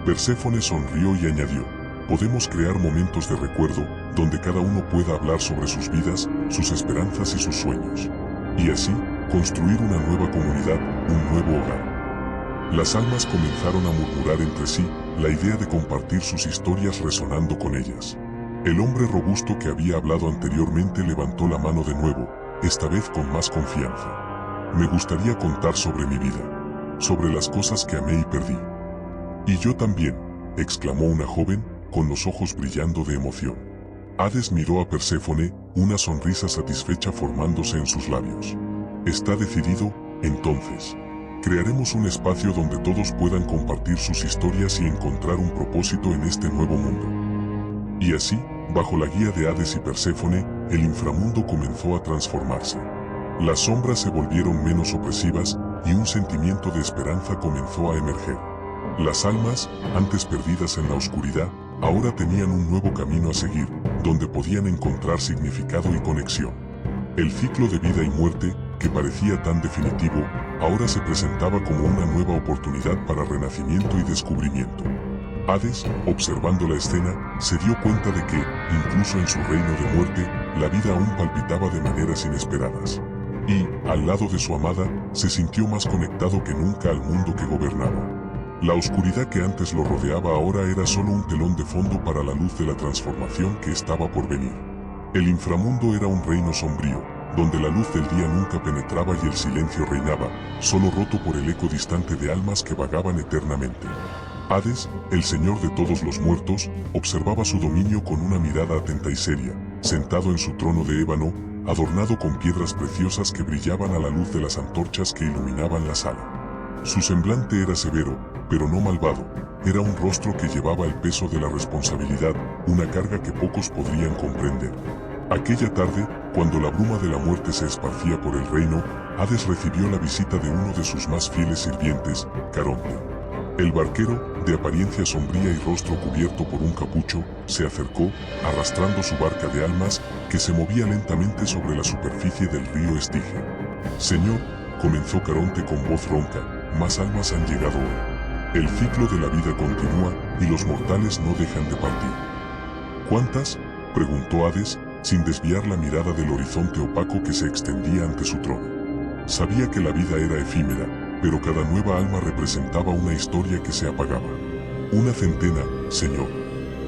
Perséfone sonrió y añadió, podemos crear momentos de recuerdo, donde cada uno pueda hablar sobre sus vidas, sus esperanzas y sus sueños. Y así, construir una nueva comunidad, un nuevo hogar. Las almas comenzaron a murmurar entre sí, la idea de compartir sus historias resonando con ellas. El hombre robusto que había hablado anteriormente levantó la mano de nuevo, esta vez con más confianza. Me gustaría contar sobre mi vida, sobre las cosas que amé y perdí. Y yo también, exclamó una joven, con los ojos brillando de emoción. Hades miró a Perséfone, una sonrisa satisfecha formándose en sus labios. Está decidido, entonces. Crearemos un espacio donde todos puedan compartir sus historias y encontrar un propósito en este nuevo mundo. Y así, bajo la guía de Hades y Perséfone, el inframundo comenzó a transformarse. Las sombras se volvieron menos opresivas, y un sentimiento de esperanza comenzó a emerger. Las almas, antes perdidas en la oscuridad, ahora tenían un nuevo camino a seguir, donde podían encontrar significado y conexión. El ciclo de vida y muerte, que parecía tan definitivo, ahora se presentaba como una nueva oportunidad para renacimiento y descubrimiento. Hades, observando la escena, se dio cuenta de que, incluso en su reino de muerte, la vida aún palpitaba de maneras inesperadas. Y, al lado de su amada, se sintió más conectado que nunca al mundo que gobernaba. La oscuridad que antes lo rodeaba ahora era solo un telón de fondo para la luz de la transformación que estaba por venir. El inframundo era un reino sombrío, donde la luz del día nunca penetraba y el silencio reinaba, solo roto por el eco distante de almas que vagaban eternamente. Hades, el señor de todos los muertos, observaba su dominio con una mirada atenta y seria, sentado en su trono de ébano, adornado con piedras preciosas que brillaban a la luz de las antorchas que iluminaban la sala. Su semblante era severo, pero no malvado, era un rostro que llevaba el peso de la responsabilidad, una carga que pocos podrían comprender. Aquella tarde, cuando la bruma de la muerte se esparcía por el reino, Hades recibió la visita de uno de sus más fieles sirvientes, Caronte. El barquero, de apariencia sombría y rostro cubierto por un capucho, se acercó, arrastrando su barca de almas, que se movía lentamente sobre la superficie del río Estige. «Señor», comenzó Caronte con voz ronca, «más almas han llegado hoy. El ciclo de la vida continúa, y los mortales no dejan de partir». «¿Cuántas?», preguntó Hades, sin desviar la mirada del horizonte opaco que se extendía ante su trono. Sabía que la vida era efímera, pero cada nueva alma representaba una historia que se apagaba. «Una centena, señor.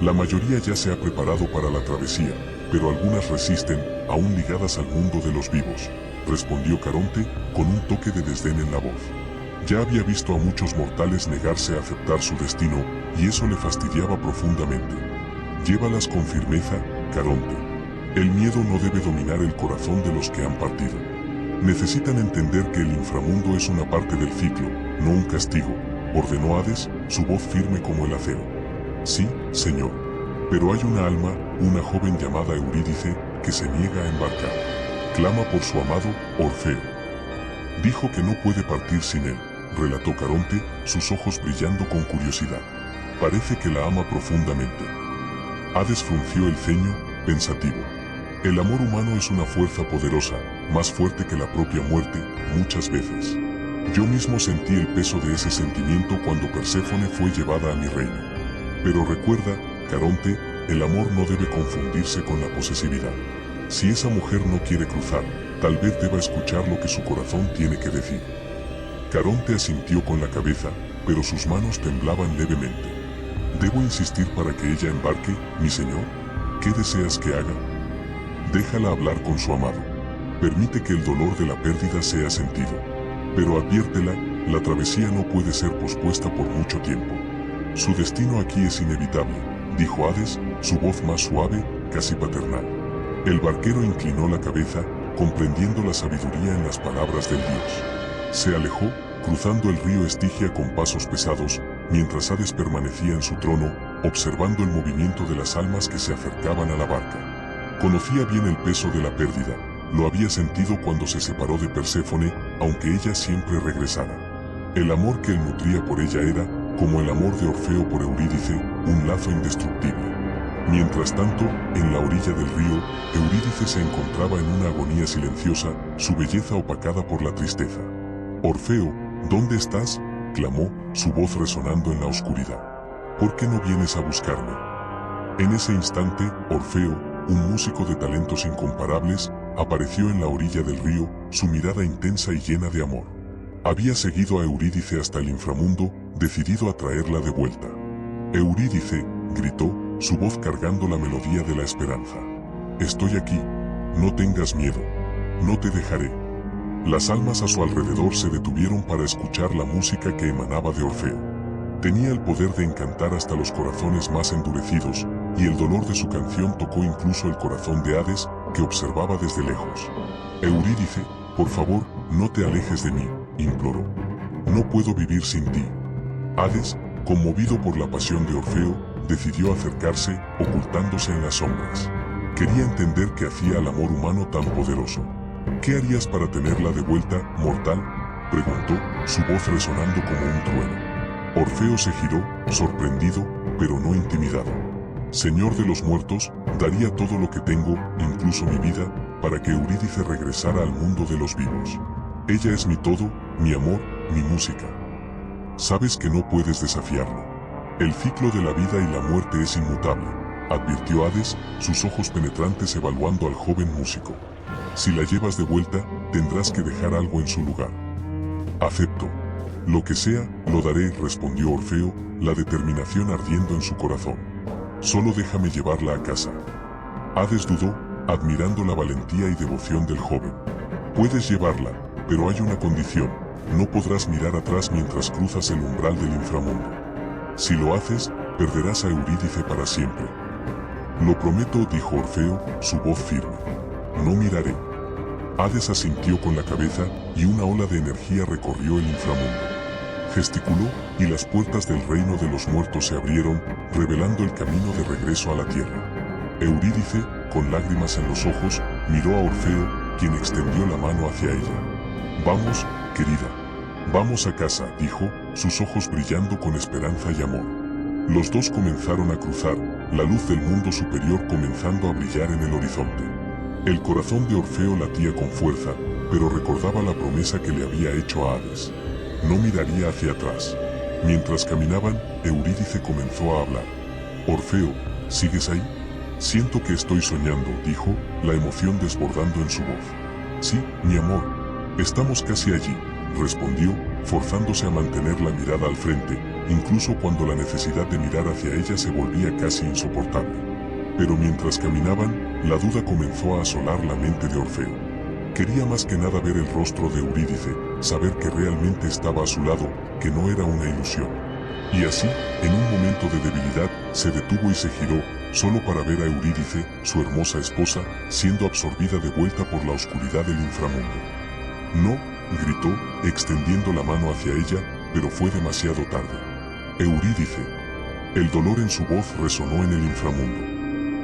La mayoría ya se ha preparado para la travesía, pero algunas resisten, aún ligadas al mundo de los vivos», respondió Caronte, con un toque de desdén en la voz. Ya había visto a muchos mortales negarse a aceptar su destino, y eso le fastidiaba profundamente. «Llévalas con firmeza, Caronte. El miedo no debe dominar el corazón de los que han partido. Necesitan entender que el inframundo es una parte del ciclo, no un castigo», ordenó Hades, su voz firme como el acero. «Sí, señor. Pero hay una alma, una joven llamada Eurídice, que se niega a embarcar. Clama por su amado, Orfeo. Dijo que no puede partir sin él», relató Caronte, sus ojos brillando con curiosidad. «Parece que la ama profundamente». Hades frunció el ceño, pensativo. El amor humano es una fuerza poderosa, más fuerte que la propia muerte, muchas veces. Yo mismo sentí el peso de ese sentimiento cuando Perséfone fue llevada a mi reino. Pero recuerda, Caronte, el amor no debe confundirse con la posesividad. Si esa mujer no quiere cruzar, tal vez deba escuchar lo que su corazón tiene que decir». Caronte asintió con la cabeza, pero sus manos temblaban levemente. «¿Debo insistir para que ella embarque, mi señor? ¿Qué deseas que haga?» «Déjala hablar con su amado. Permite que el dolor de la pérdida sea sentido. Pero adviértela, la travesía no puede ser pospuesta por mucho tiempo. Su destino aquí es inevitable», dijo Hades, su voz más suave, casi paternal. El barquero inclinó la cabeza, comprendiendo la sabiduría en las palabras del dios. Se alejó, cruzando el río Estigia con pasos pesados, mientras Hades permanecía en su trono, observando el movimiento de las almas que se acercaban a la barca. Conocía bien el peso de la pérdida, lo había sentido cuando se separó de Perséfone, aunque ella siempre regresara. El amor que él nutría por ella era, como el amor de Orfeo por Eurídice, un lazo indestructible. Mientras tanto, en la orilla del río, Eurídice se encontraba en una agonía silenciosa, su belleza opacada por la tristeza. «Orfeo, ¿dónde estás?», clamó, su voz resonando en la oscuridad. «¿Por qué no vienes a buscarme?». En ese instante, Orfeo, un músico de talentos incomparables, apareció en la orilla del río, su mirada intensa y llena de amor. Había seguido a Eurídice hasta el inframundo, decidido a traerla de vuelta. «Eurídice», gritó, su voz cargando la melodía de la esperanza. «Estoy aquí. No tengas miedo. No te dejaré». Las almas a su alrededor se detuvieron para escuchar la música que emanaba de Orfeo. Tenía el poder de encantar hasta los corazones más endurecidos, y el dolor de su canción tocó incluso el corazón de Hades, que observaba desde lejos. «Eurídice, por favor, no te alejes de mí», imploró. «No puedo vivir sin ti». Hades, conmovido por la pasión de Orfeo, decidió acercarse, ocultándose en las sombras. Quería entender qué hacía al amor humano tan poderoso. «¿Qué harías para tenerla de vuelta, mortal?», preguntó, su voz resonando como un trueno. Orfeo se giró, sorprendido, pero no intimidado. «Señor de los muertos, daría todo lo que tengo, incluso mi vida, para que Eurídice regresara al mundo de los vivos. Ella es mi todo, mi amor, mi música. Sabes que no puedes desafiarlo. El ciclo de la vida y la muerte es inmutable», advirtió Hades, sus ojos penetrantes evaluando al joven músico. «Si la llevas de vuelta, tendrás que dejar algo en su lugar». «Acepto. Lo que sea, lo daré», respondió Orfeo, la determinación ardiendo en su corazón. «Solo déjame llevarla a casa». Hades dudó, admirando la valentía y devoción del joven. «Puedes llevarla, pero hay una condición, no podrás mirar atrás mientras cruzas el umbral del inframundo. Si lo haces, perderás a Eurídice para siempre». «Lo prometo», dijo Orfeo, su voz firme. «No miraré». Hades asintió con la cabeza, y una ola de energía recorrió el inframundo. Gesticuló, y las puertas del reino de los muertos se abrieron, revelando el camino de regreso a la tierra. Eurídice, con lágrimas en los ojos, miró a Orfeo, quien extendió la mano hacia ella. «Vamos, querida. Vamos a casa, dijo, sus ojos brillando con esperanza y amor. Los dos comenzaron a cruzar, la luz del mundo superior comenzando a brillar en el horizonte. El corazón de Orfeo latía con fuerza, pero recordaba la promesa que le había hecho a Hades. No miraría hacia atrás. Mientras caminaban, Eurídice comenzó a hablar. Orfeo, ¿sigues ahí? Siento que estoy soñando, dijo, la emoción desbordando en su voz. Sí, mi amor. Estamos casi allí, respondió, forzándose a mantener la mirada al frente, incluso cuando la necesidad de mirar hacia ella se volvía casi insoportable. Pero mientras caminaban, la duda comenzó a asolar la mente de Orfeo. Quería más que nada ver el rostro de Eurídice, saber que realmente estaba a su lado, que no era una ilusión. Y así, en un momento de debilidad, se detuvo y se giró, solo para ver a Eurídice, su hermosa esposa, siendo absorbida de vuelta por la oscuridad del inframundo. No, gritó, extendiendo la mano hacia ella, pero fue demasiado tarde. Eurídice. El dolor en su voz resonó en el inframundo.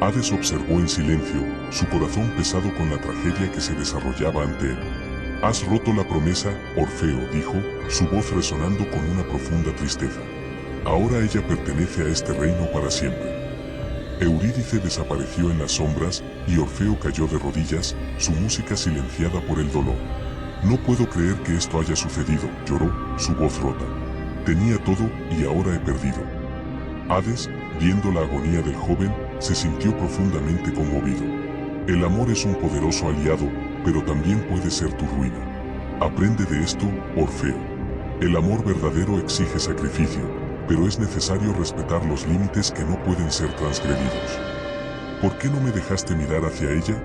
Hades observó en silencio, su corazón pesado con la tragedia que se desarrollaba ante él. Has roto la promesa, Orfeo, dijo, su voz resonando con una profunda tristeza. Ahora ella pertenece a este reino para siempre. Eurídice desapareció en las sombras, y Orfeo cayó de rodillas, su música silenciada por el dolor. No puedo creer que esto haya sucedido, lloró, su voz rota. Tenía todo, y ahora he perdido. Hades, viendo la agonía del joven, se sintió profundamente conmovido. El amor es un poderoso aliado, pero también puede ser tu ruina. Aprende de esto, Orfeo. El amor verdadero exige sacrificio, pero es necesario respetar los límites que no pueden ser transgredidos. ¿Por qué no me dejaste mirar hacia ella?,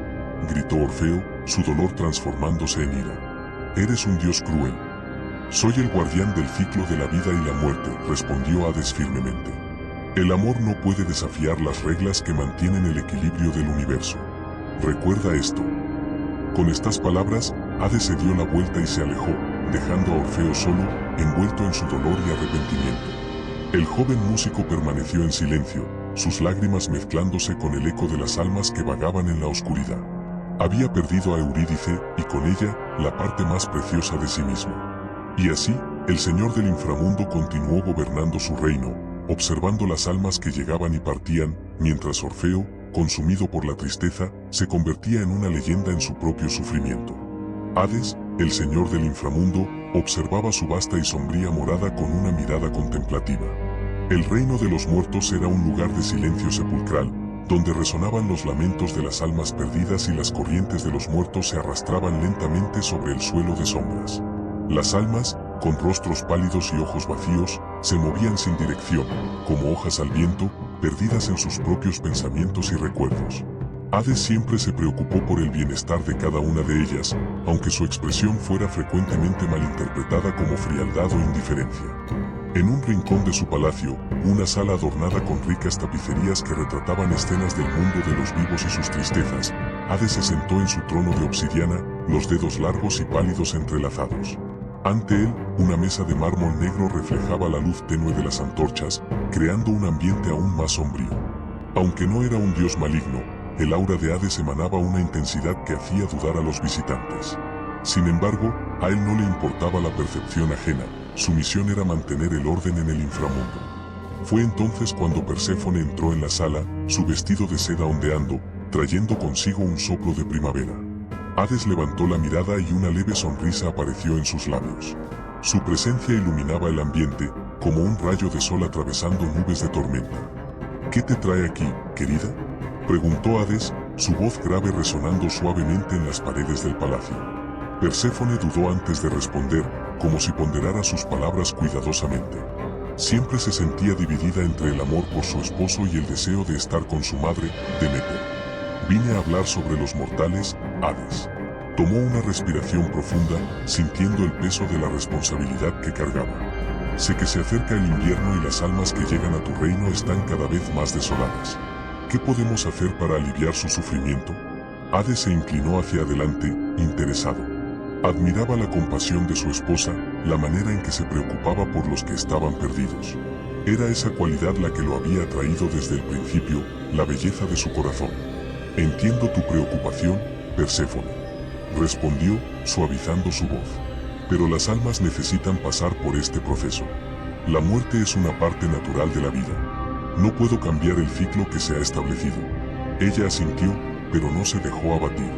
gritó Orfeo, su dolor transformándose en ira. Eres un dios cruel. Soy el guardián del ciclo de la vida y la muerte, respondió Hades firmemente. El amor no puede desafiar las reglas que mantienen el equilibrio del universo. Recuerda esto. Con estas palabras, Hades se dio la vuelta y se alejó, dejando a Orfeo solo, envuelto en su dolor y arrepentimiento. El joven músico permaneció en silencio, sus lágrimas mezclándose con el eco de las almas que vagaban en la oscuridad. Había perdido a Eurídice, y con ella, la parte más preciosa de sí mismo. Y así, el señor del inframundo continuó gobernando su reino, observando las almas que llegaban y partían, mientras Orfeo, consumido por la tristeza, se convertía en una leyenda en su propio sufrimiento. Hades, el señor del inframundo, observaba su vasta y sombría morada con una mirada contemplativa. El reino de los muertos era un lugar de silencio sepulcral, donde resonaban los lamentos de las almas perdidas y las corrientes de los muertos se arrastraban lentamente sobre el suelo de sombras. Las almas, con rostros pálidos y ojos vacíos, se movían sin dirección, como hojas al viento, perdidas en sus propios pensamientos y recuerdos. Hades siempre se preocupó por el bienestar de cada una de ellas, aunque su expresión fuera frecuentemente malinterpretada como frialdad o indiferencia. En un rincón de su palacio, una sala adornada con ricas tapicerías que retrataban escenas del mundo de los vivos y sus tristezas, Hades se sentó en su trono de obsidiana, los dedos largos y pálidos entrelazados. Ante él, una mesa de mármol negro reflejaba la luz tenue de las antorchas, creando un ambiente aún más sombrío. Aunque no era un dios maligno, el aura de Hades emanaba una intensidad que hacía dudar a los visitantes. Sin embargo, a él no le importaba la percepción ajena, su misión era mantener el orden en el inframundo. Fue entonces cuando Perséfone entró en la sala, su vestido de seda ondeando, trayendo consigo un soplo de primavera. Hades levantó la mirada y una leve sonrisa apareció en sus labios. Su presencia iluminaba el ambiente, como un rayo de sol atravesando nubes de tormenta. ¿Qué te trae aquí, querida?, preguntó Hades, su voz grave resonando suavemente en las paredes del palacio. Perséfone dudó antes de responder, como si ponderara sus palabras cuidadosamente. Siempre se sentía dividida entre el amor por su esposo y el deseo de estar con su madre, Deméter. Vine a hablar sobre los mortales, Hades. Tomó una respiración profunda, sintiendo el peso de la responsabilidad que cargaba. Sé que se acerca el invierno y las almas que llegan a tu reino están cada vez más desoladas. ¿Qué podemos hacer para aliviar su sufrimiento? Hades se inclinó hacia adelante, interesado. Admiraba la compasión de su esposa, la manera en que se preocupaba por los que estaban perdidos. Era esa cualidad la que lo había atraído desde el principio, la belleza de su corazón. Entiendo tu preocupación, Perséfone, respondió, suavizando su voz. Pero las almas necesitan pasar por este proceso. La muerte es una parte natural de la vida. No puedo cambiar el ciclo que se ha establecido. Ella asintió, pero no se dejó abatir.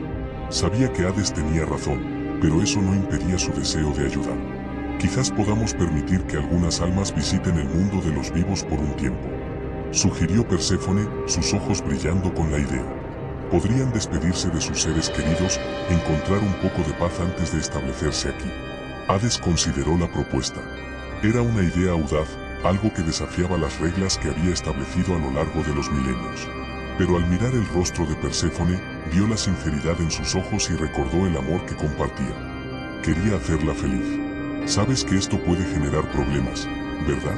Sabía que Hades tenía razón, pero eso no impedía su deseo de ayudar. Quizás podamos permitir que algunas almas visiten el mundo de los vivos por un tiempo, sugirió Perséfone, sus ojos brillando con la idea. Podrían despedirse de sus seres queridos, encontrar un poco de paz antes de establecerse aquí. Hades consideró la propuesta. Era una idea audaz, algo que desafiaba las reglas que había establecido a lo largo de los milenios. Pero al mirar el rostro de Perséfone, vio la sinceridad en sus ojos y recordó el amor que compartía. Quería hacerla feliz. Sabes que esto puede generar problemas, ¿verdad?,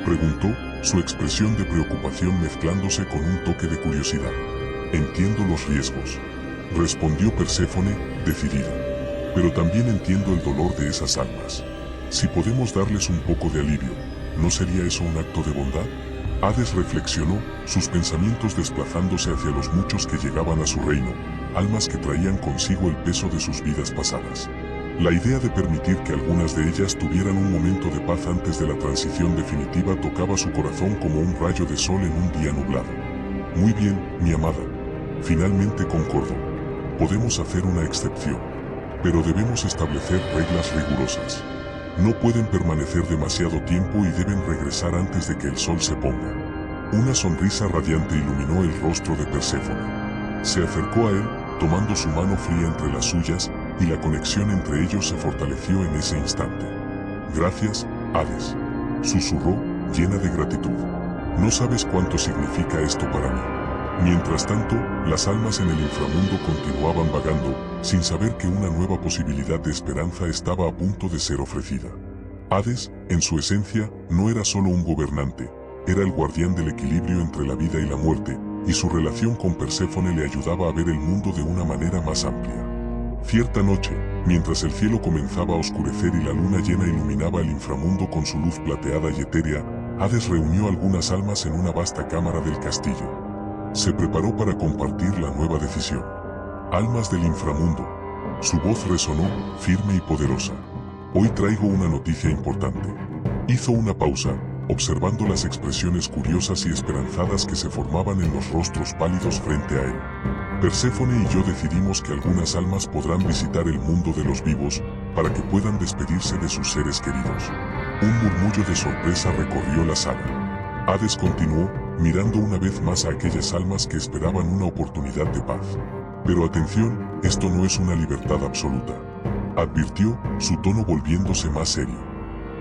preguntó, su expresión de preocupación mezclándose con un toque de curiosidad. Entiendo los riesgos, respondió Perséfone, decidida. Pero también entiendo el dolor de esas almas. Si podemos darles un poco de alivio, ¿no sería eso un acto de bondad? Hades reflexionó, sus pensamientos desplazándose hacia los muchos que llegaban a su reino, almas que traían consigo el peso de sus vidas pasadas. La idea de permitir que algunas de ellas tuvieran un momento de paz antes de la transición definitiva tocaba su corazón como un rayo de sol en un día nublado. Muy bien, mi amada. Finalmente concordó. Podemos hacer una excepción. Pero debemos establecer reglas rigurosas. No pueden permanecer demasiado tiempo y deben regresar antes de que el sol se ponga. Una sonrisa radiante iluminó el rostro de Perséfone. Se acercó a él, tomando su mano fría entre las suyas, y la conexión entre ellos se fortaleció en ese instante. Gracias, Hades, susurró, llena de gratitud. No sabes cuánto significa esto para mí. Mientras tanto, las almas en el inframundo continuaban vagando, sin saber que una nueva posibilidad de esperanza estaba a punto de ser ofrecida. Hades, en su esencia, no era solo un gobernante, era el guardián del equilibrio entre la vida y la muerte, y su relación con Perséfone le ayudaba a ver el mundo de una manera más amplia. Cierta noche, mientras el cielo comenzaba a oscurecer y la luna llena iluminaba el inframundo con su luz plateada y etérea, Hades reunió algunas almas en una vasta cámara del castillo. Se preparó para compartir la nueva decisión. Almas del inframundo. Su voz resonó, firme y poderosa. Hoy traigo una noticia importante. Hizo una pausa, observando las expresiones curiosas y esperanzadas que se formaban en los rostros pálidos frente a él. Perséfone y yo decidimos que algunas almas podrán visitar el mundo de los vivos, para que puedan despedirse de sus seres queridos. Un murmullo de sorpresa recorrió la sala. Hades continuó, mirando una vez más a aquellas almas que esperaban una oportunidad de paz. Pero atención, esto no es una libertad absoluta, advirtió, su tono volviéndose más serio.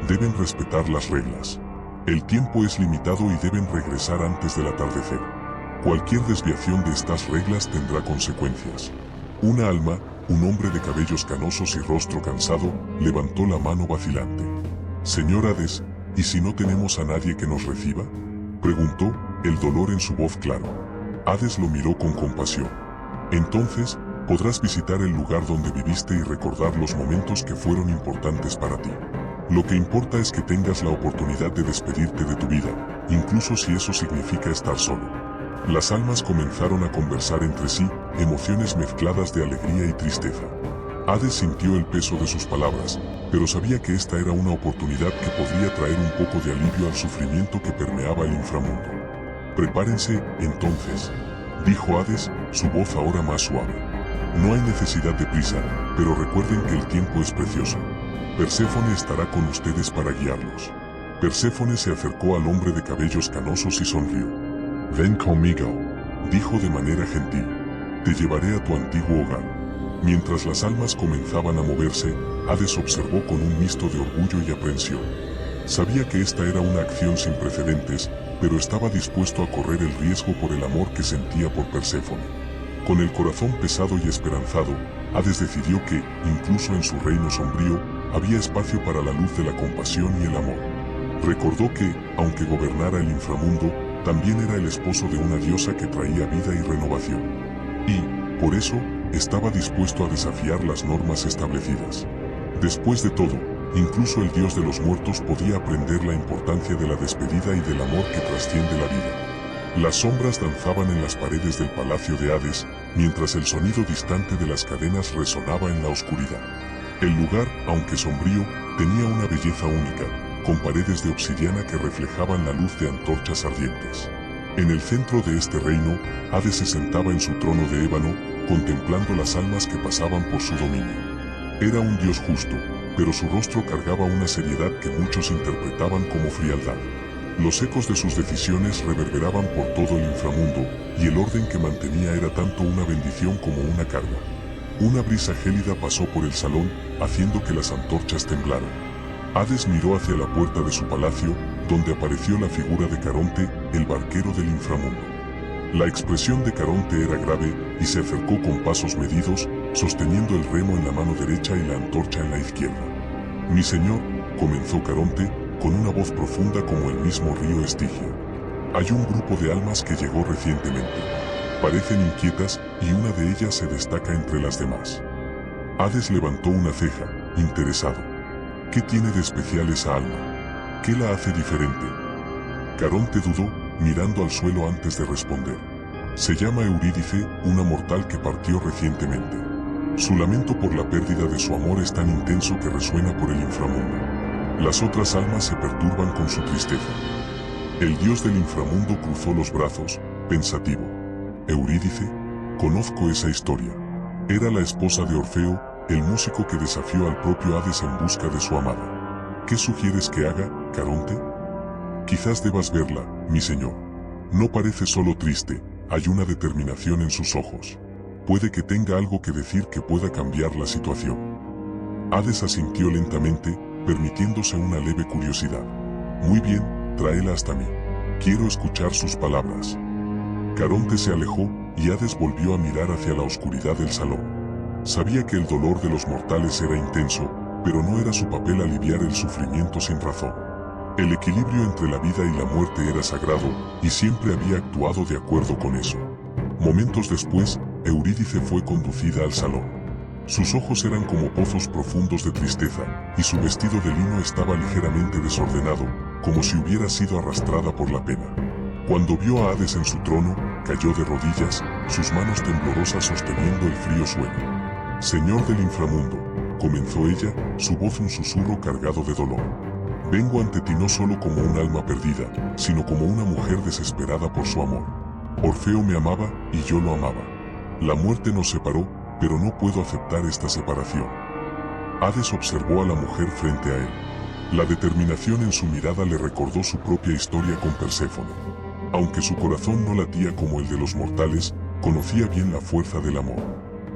Deben respetar las reglas. El tiempo es limitado y deben regresar antes del atardecer. Cualquier desviación de estas reglas tendrá consecuencias. Una alma, un hombre de cabellos canosos y rostro cansado, levantó la mano vacilante. Señor Hades, ¿y si no tenemos a nadie que nos reciba?, preguntó, el dolor en su voz claro. Hades lo miró con compasión. Entonces, podrás visitar el lugar donde viviste y recordar los momentos que fueron importantes para ti. Lo que importa es que tengas la oportunidad de despedirte de tu vida, incluso si eso significa estar solo. Las almas comenzaron a conversar entre sí, emociones mezcladas de alegría y tristeza. Hades sintió el peso de sus palabras, pero sabía que esta era una oportunidad que podría traer un poco de alivio al sufrimiento que permeaba el inframundo. Prepárense, entonces, dijo Hades, su voz ahora más suave. No hay necesidad de prisa, pero recuerden que el tiempo es precioso. Perséfone estará con ustedes para guiarlos. Perséfone se acercó al hombre de cabellos canosos y sonrió. Ven conmigo, dijo de manera gentil. Te llevaré a tu antiguo hogar. Mientras las almas comenzaban a moverse, Hades observó con un misto de orgullo y aprensión. Sabía que esta era una acción sin precedentes, pero estaba dispuesto a correr el riesgo por el amor que sentía por Perséfone. Con el corazón pesado y esperanzado, Hades decidió que, incluso en su reino sombrío, había espacio para la luz de la compasión y el amor. Recordó que, aunque gobernara el inframundo, también era el esposo de una diosa que traía vida y renovación. Y, por eso, estaba dispuesto a desafiar las normas establecidas. Después de todo, incluso el dios de los muertos podía aprender la importancia de la despedida y del amor que trasciende la vida. Las sombras danzaban en las paredes del palacio de Hades, mientras el sonido distante de las cadenas resonaba en la oscuridad. El lugar, aunque sombrío, tenía una belleza única, con paredes de obsidiana que reflejaban la luz de antorchas ardientes. En el centro de este reino, Hades se sentaba en su trono de ébano, contemplando las almas que pasaban por su dominio. Era un dios justo, pero su rostro cargaba una seriedad que muchos interpretaban como frialdad. Los ecos de sus decisiones reverberaban por todo el inframundo, y el orden que mantenía era tanto una bendición como una carga. Una brisa gélida pasó por el salón, haciendo que las antorchas temblaran. Hades miró hacia la puerta de su palacio, donde apareció la figura de Caronte, el barquero del inframundo. La expresión de Caronte era grave, y se acercó con pasos medidos, sosteniendo el remo en la mano derecha y la antorcha en la izquierda. «Mi señor», comenzó Caronte, con una voz profunda como el mismo río Estigia. «Hay un grupo de almas que llegó recientemente. Parecen inquietas, y una de ellas se destaca entre las demás». Hades levantó una ceja, interesado. «¿Qué tiene de especial esa alma? ¿Qué la hace diferente?» Caronte dudó, mirando al suelo antes de responder. «Se llama Eurídice, una mortal que partió recientemente. Su lamento por la pérdida de su amor es tan intenso que resuena por el inframundo. Las otras almas se perturban con su tristeza». El dios del inframundo cruzó los brazos, pensativo. «Eurídice, conozco esa historia. Era la esposa de Orfeo, el músico que desafió al propio Hades en busca de su amada. ¿Qué sugieres que haga, Caronte?» «Quizás debas verla, mi señor. No parece solo triste, hay una determinación en sus ojos. Puede que tenga algo que decir que pueda cambiar la situación». Hades asintió lentamente, permitiéndose una leve curiosidad. «Muy bien, tráela hasta mí. Quiero escuchar sus palabras». Caronte se alejó, y Hades volvió a mirar hacia la oscuridad del salón. Sabía que el dolor de los mortales era intenso, pero no era su papel aliviar el sufrimiento sin razón. El equilibrio entre la vida y la muerte era sagrado, y siempre había actuado de acuerdo con eso. Momentos después, Eurídice fue conducida al salón. Sus ojos eran como pozos profundos de tristeza, y su vestido de lino estaba ligeramente desordenado, como si hubiera sido arrastrada por la pena. Cuando vio a Hades en su trono, cayó de rodillas, sus manos temblorosas sosteniendo el frío sueño. «Señor del inframundo», comenzó ella, su voz un susurro cargado de dolor. «Vengo ante ti no solo como un alma perdida, sino como una mujer desesperada por su amor. Orfeo me amaba, y yo lo amaba. La muerte nos separó, pero no puedo aceptar esta separación». Hades observó a la mujer frente a él. La determinación en su mirada le recordó su propia historia con Perséfone. Aunque su corazón no latía como el de los mortales, conocía bien la fuerza del amor.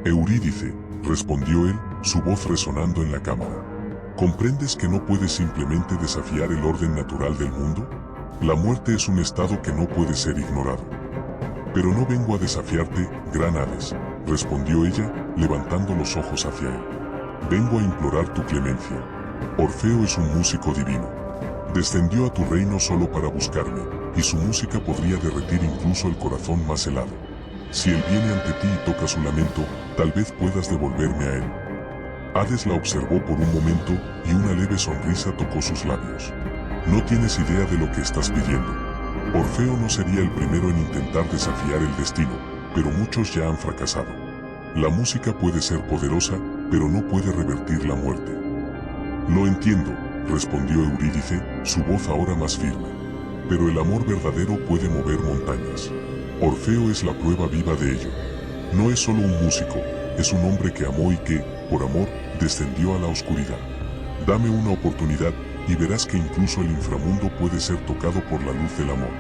«Eurídice», respondió él, su voz resonando en la cámara. ¿Comprendes que no puedes simplemente desafiar el orden natural del mundo? La muerte es un estado que no puede ser ignorado. «Pero no vengo a desafiarte, gran Hades», respondió ella, levantando los ojos hacia él. «Vengo a implorar tu clemencia. Orfeo es un músico divino. Descendió a tu reino solo para buscarme, y su música podría derretir incluso el corazón más helado. Si él viene ante ti y toca su lamento, tal vez puedas devolverme a él». Hades la observó por un momento, y una leve sonrisa tocó sus labios. «No tienes idea de lo que estás pidiendo. Orfeo no sería el primero en intentar desafiar el destino, pero muchos ya han fracasado. La música puede ser poderosa, pero no puede revertir la muerte». «Lo entiendo», respondió Eurídice, su voz ahora más firme. «Pero el amor verdadero puede mover montañas. Orfeo es la prueba viva de ello. No es solo un músico, es un hombre que amó y que, por amor, descendió a la oscuridad. Dame una oportunidad, y verás que incluso el inframundo puede ser tocado por la luz del amor».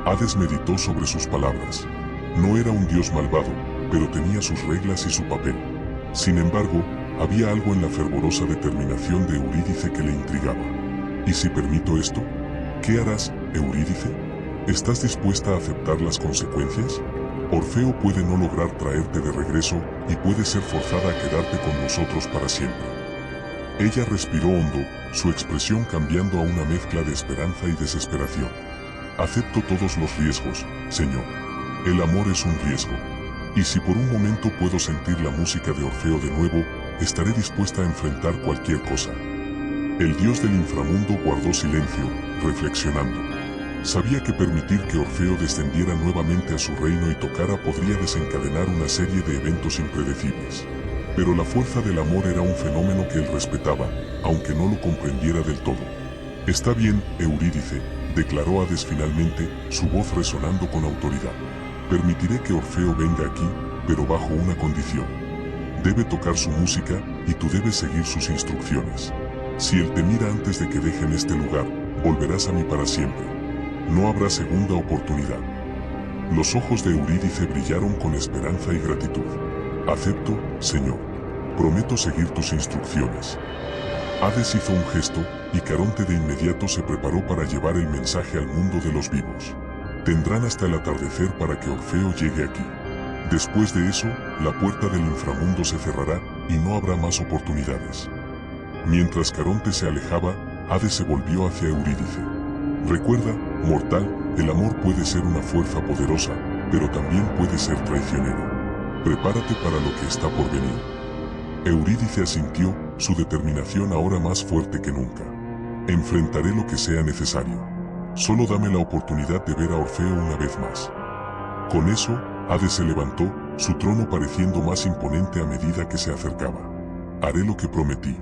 Hades meditó sobre sus palabras. No era un dios malvado, pero tenía sus reglas y su papel. Sin embargo, había algo en la fervorosa determinación de Eurídice que le intrigaba. «¿Y si permito esto? ¿Qué harás, Eurídice? ¿Estás dispuesta a aceptar las consecuencias? Orfeo puede no lograr traerte de regreso, y puede ser forzada a quedarte con nosotros para siempre». Ella respiró hondo, su expresión cambiando a una mezcla de esperanza y desesperación. «Acepto todos los riesgos, señor. El amor es un riesgo. Y si por un momento puedo sentir la música de Orfeo de nuevo, estaré dispuesta a enfrentar cualquier cosa». El dios del inframundo guardó silencio, reflexionando. Sabía que permitir que Orfeo descendiera nuevamente a su reino y tocara podría desencadenar una serie de eventos impredecibles. Pero la fuerza del amor era un fenómeno que él respetaba, aunque no lo comprendiera del todo. «Está bien, Eurídice», declaró Hades finalmente, su voz resonando con autoridad. «Permitiré que Orfeo venga aquí, pero bajo una condición. Debe tocar su música, y tú debes seguir sus instrucciones. Si él te mira antes de que dejen este lugar, volverás a mí para siempre. No habrá segunda oportunidad». Los ojos de Eurídice brillaron con esperanza y gratitud. «Acepto, Señor. Prometo seguir tus instrucciones». Hades hizo un gesto, y Caronte de inmediato se preparó para llevar el mensaje al mundo de los vivos. Tendrán hasta el atardecer para que Orfeo llegue aquí. Después de eso, la puerta del inframundo se cerrará, y no habrá más oportunidades. Mientras Caronte se alejaba, Hades se volvió hacia Eurídice. «Recuerda, mortal, el amor puede ser una fuerza poderosa, pero también puede ser traicionero. Prepárate para lo que está por venir». Eurídice asintió, su determinación ahora más fuerte que nunca. «Enfrentaré lo que sea necesario. Solo dame la oportunidad de ver a Orfeo una vez más». Con eso, Hades se levantó, su trono pareciendo más imponente a medida que se acercaba. «Haré lo que prometí.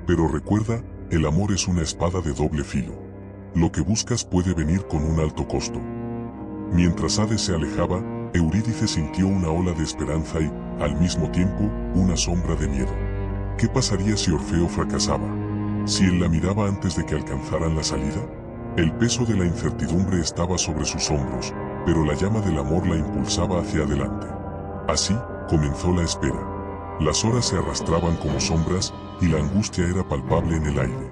Pero recuerda, el amor es una espada de doble filo. Lo que buscas puede venir con un alto costo». Mientras Hades se alejaba, Eurídice sintió una ola de esperanza y, al mismo tiempo, una sombra de miedo. ¿Qué pasaría si Orfeo fracasaba? ¿Si él la miraba antes de que alcanzaran la salida? El peso de la incertidumbre estaba sobre sus hombros, pero la llama del amor la impulsaba hacia adelante. Así, comenzó la espera. Las horas se arrastraban como sombras, y la angustia era palpable en el aire.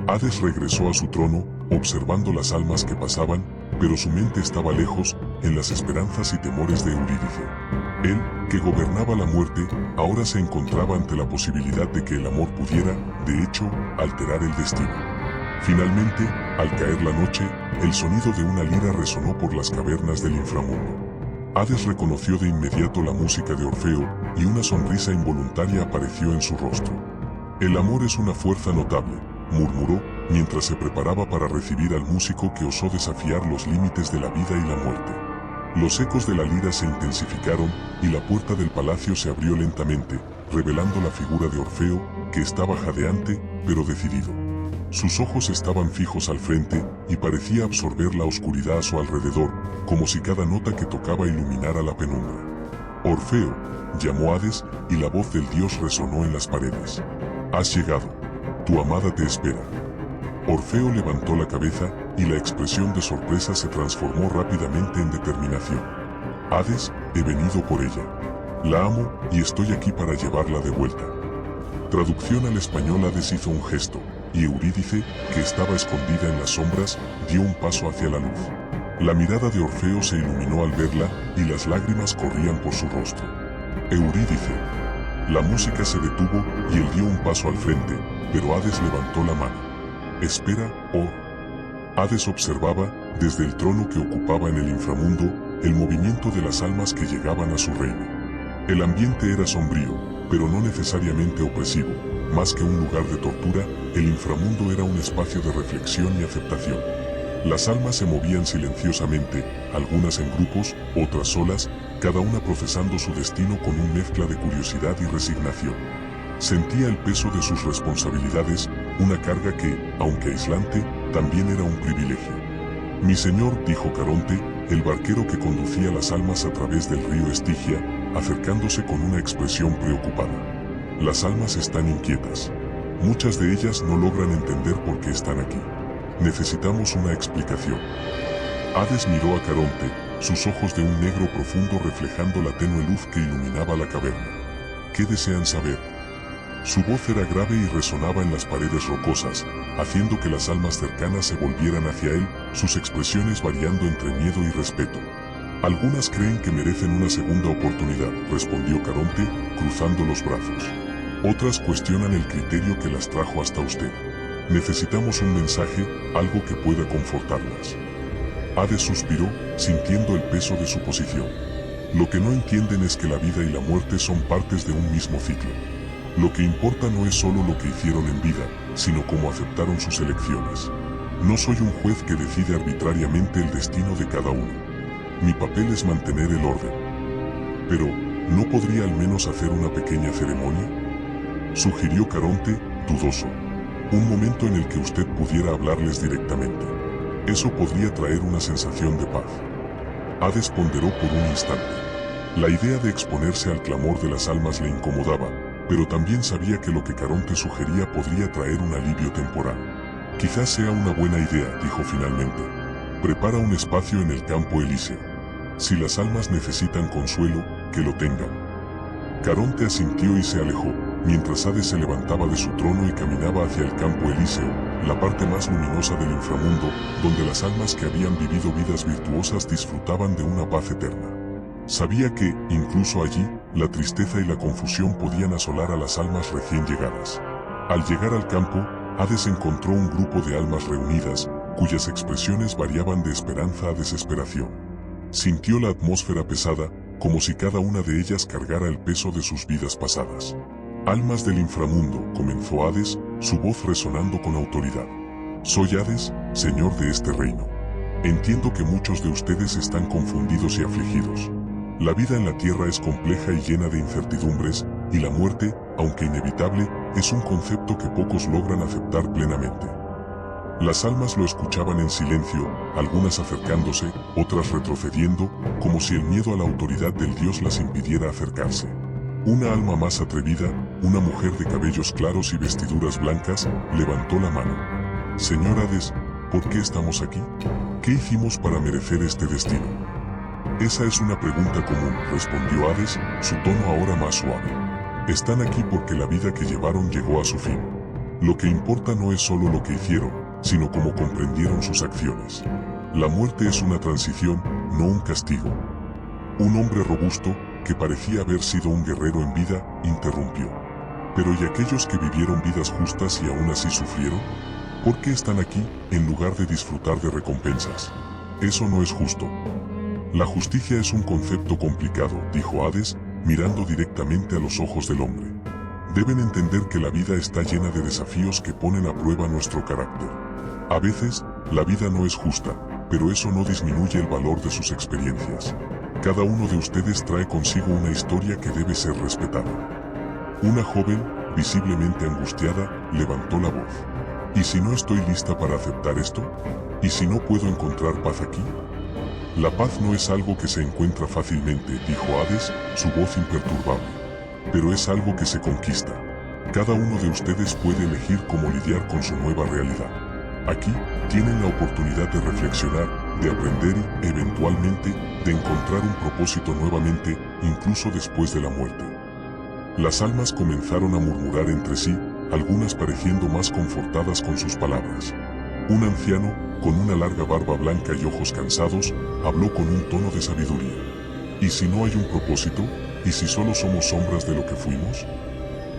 Hades regresó a su trono, observando las almas que pasaban, pero su mente estaba lejos, en las esperanzas y temores de Eurídice. Él, que gobernaba la muerte, ahora se encontraba ante la posibilidad de que el amor pudiera, de hecho, alterar el destino. Finalmente, al caer la noche, el sonido de una lira resonó por las cavernas del inframundo. Hades reconoció de inmediato la música de Orfeo, y una sonrisa involuntaria apareció en su rostro. «El amor es una fuerza notable», murmuró, mientras se preparaba para recibir al músico que osó desafiar los límites de la vida y la muerte. Los ecos de la lira se intensificaron, y la puerta del palacio se abrió lentamente, revelando la figura de Orfeo, que estaba jadeante, pero decidido. Sus ojos estaban fijos al frente, y parecía absorber la oscuridad a su alrededor, como si cada nota que tocaba iluminara la penumbra. «Orfeo», llamó Hades, y la voz del dios resonó en las paredes. «Has llegado. Tu amada te espera». Orfeo levantó la cabeza, y la expresión de sorpresa se transformó rápidamente en determinación. «Hades, he venido por ella. La amo, y estoy aquí para llevarla de vuelta». Traducción al español. Hades hizo un gesto, y Eurídice, que estaba escondida en las sombras, dio un paso hacia la luz. La mirada de Orfeo se iluminó al verla, y las lágrimas corrían por su rostro. «Eurídice». La música se detuvo, y él dio un paso al frente, pero Hades levantó la mano. «Espera, oh». Hades observaba, desde el trono que ocupaba en el inframundo, el movimiento de las almas que llegaban a su reino. El ambiente era sombrío, pero no necesariamente opresivo. Más que un lugar de tortura, el inframundo era un espacio de reflexión y aceptación. Las almas se movían silenciosamente, algunas en grupos, otras solas, cada una profesando su destino con una mezcla de curiosidad y resignación. Sentía el peso de sus responsabilidades, una carga que, aunque aislante, también era un privilegio. «Mi señor», dijo Caronte, el barquero que conducía las almas a través del río Estigia, acercándose con una expresión preocupada. «Las almas están inquietas. Muchas de ellas no logran entender por qué están aquí. Necesitamos una explicación». Hades miró a Caronte, sus ojos de un negro profundo reflejando la tenue luz que iluminaba la caverna. «¿Qué desean saber?». Su voz era grave y resonaba en las paredes rocosas, haciendo que las almas cercanas se volvieran hacia él, sus expresiones variando entre miedo y respeto. «Algunas creen que merecen una segunda oportunidad», respondió Caronte, cruzando los brazos. «Otras cuestionan el criterio que las trajo hasta usted. Necesitamos un mensaje, algo que pueda confortarlas». Hades suspiró, sintiendo el peso de su posición. «Lo que no entienden es que la vida y la muerte son partes de un mismo ciclo. Lo que importa no es solo lo que hicieron en vida, sino cómo aceptaron sus elecciones. No soy un juez que decide arbitrariamente el destino de cada uno. Mi papel es mantener el orden. Pero, ¿no podría al menos hacer una pequeña ceremonia?». sugirió Caronte, dudoso. Un momento en el que usted pudiera hablarles directamente. Eso podría traer una sensación de paz. Hades ponderó por un instante. La idea de exponerse al clamor de las almas le incomodaba, pero también sabía que lo que Caronte sugería podría traer un alivio temporal. Quizás sea una buena idea, dijo finalmente. Prepara un espacio en el campo Elíseo. Si las almas necesitan consuelo, que lo tengan. Caronte asintió y se alejó, mientras Hades se levantaba de su trono y caminaba hacia el campo Elíseo, la parte más luminosa del inframundo, donde las almas que habían vivido vidas virtuosas disfrutaban de una paz eterna. Sabía que, incluso allí, la tristeza y la confusión podían asolar a las almas recién llegadas. Al llegar al campo, Hades encontró un grupo de almas reunidas, cuyas expresiones variaban de esperanza a desesperación. Sintió la atmósfera pesada, como si cada una de ellas cargara el peso de sus vidas pasadas. Almas del inframundo, comenzó Hades, su voz resonando con autoridad. Soy Hades, señor de este reino. Entiendo que muchos de ustedes están confundidos y afligidos. La vida en la tierra es compleja y llena de incertidumbres, y la muerte, aunque inevitable, es un concepto que pocos logran aceptar plenamente. Las almas lo escuchaban en silencio, algunas acercándose, otras retrocediendo, como si el miedo a la autoridad del dios las impidiera acercarse. Una alma más atrevida, una mujer de cabellos claros y vestiduras blancas, levantó la mano. Señor Hades, ¿por qué estamos aquí? ¿Qué hicimos para merecer este destino? Esa es una pregunta común, respondió Hades, su tono ahora más suave. Están aquí porque la vida que llevaron llegó a su fin. Lo que importa no es solo lo que hicieron, sino cómo comprendieron sus acciones. La muerte es una transición, no un castigo. Un hombre robusto, que parecía haber sido un guerrero en vida, interrumpió. Pero ¿y aquellos que vivieron vidas justas y aún así sufrieron? ¿Por qué están aquí, en lugar de disfrutar de recompensas? Eso no es justo. La justicia es un concepto complicado, dijo Hades, mirando directamente a los ojos del hombre. Deben entender que la vida está llena de desafíos que ponen a prueba nuestro carácter. A veces, la vida no es justa, pero eso no disminuye el valor de sus experiencias. Cada uno de ustedes trae consigo una historia que debe ser respetada. Una joven, visiblemente angustiada, levantó la voz. ¿Y si no estoy lista para aceptar esto? ¿Y si no puedo encontrar paz aquí? La paz no es algo que se encuentra fácilmente, dijo Hades, su voz imperturbable. Pero es algo que se conquista. Cada uno de ustedes puede elegir cómo lidiar con su nueva realidad. Aquí, tienen la oportunidad de reflexionar, de aprender y, eventualmente, de encontrar un propósito nuevamente, incluso después de la muerte. Las almas comenzaron a murmurar entre sí, algunas pareciendo más confortadas con sus palabras. Un anciano, con una larga barba blanca y ojos cansados, habló con un tono de sabiduría. ¿Y si no hay un propósito? ¿Y si solo somos sombras de lo que fuimos?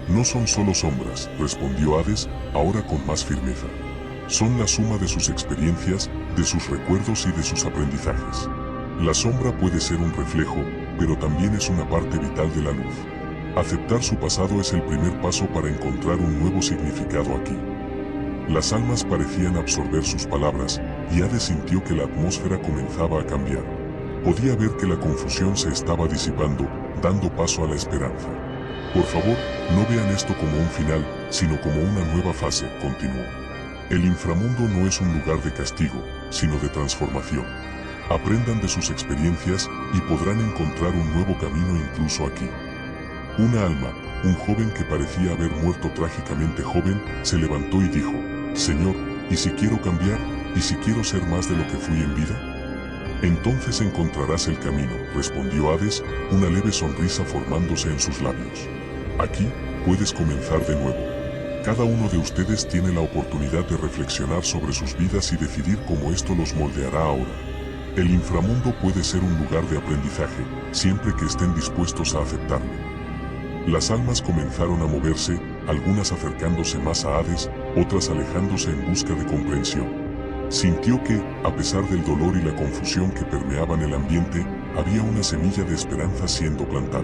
No son solo sombras, respondió Hades, ahora con más firmeza. Son la suma de sus experiencias, de sus recuerdos y de sus aprendizajes. La sombra puede ser un reflejo, pero también es una parte vital de la luz. Aceptar su pasado es el primer paso para encontrar un nuevo significado aquí. Las almas parecían absorber sus palabras, y Hades sintió que la atmósfera comenzaba a cambiar. Podía ver que la confusión se estaba disipando, dando paso a la esperanza. Por favor, no vean esto como un final, sino como una nueva fase, continuó. El inframundo no es un lugar de castigo, sino de transformación. Aprendan de sus experiencias, y podrán encontrar un nuevo camino incluso aquí. Una alma, un joven que parecía haber muerto trágicamente joven, se levantó y dijo, Señor, ¿y si quiero cambiar? ¿Y si quiero ser más de lo que fui en vida? Entonces encontrarás el camino, respondió Hades, una leve sonrisa formándose en sus labios. Aquí, puedes comenzar de nuevo. Cada uno de ustedes tiene la oportunidad de reflexionar sobre sus vidas y decidir cómo esto los moldeará ahora. El inframundo puede ser un lugar de aprendizaje, siempre que estén dispuestos a aceptarlo. Las almas comenzaron a moverse, algunas acercándose más a Hades, otras alejándose en busca de comprensión. Sintió que, a pesar del dolor y la confusión que permeaban el ambiente, había una semilla de esperanza siendo plantada.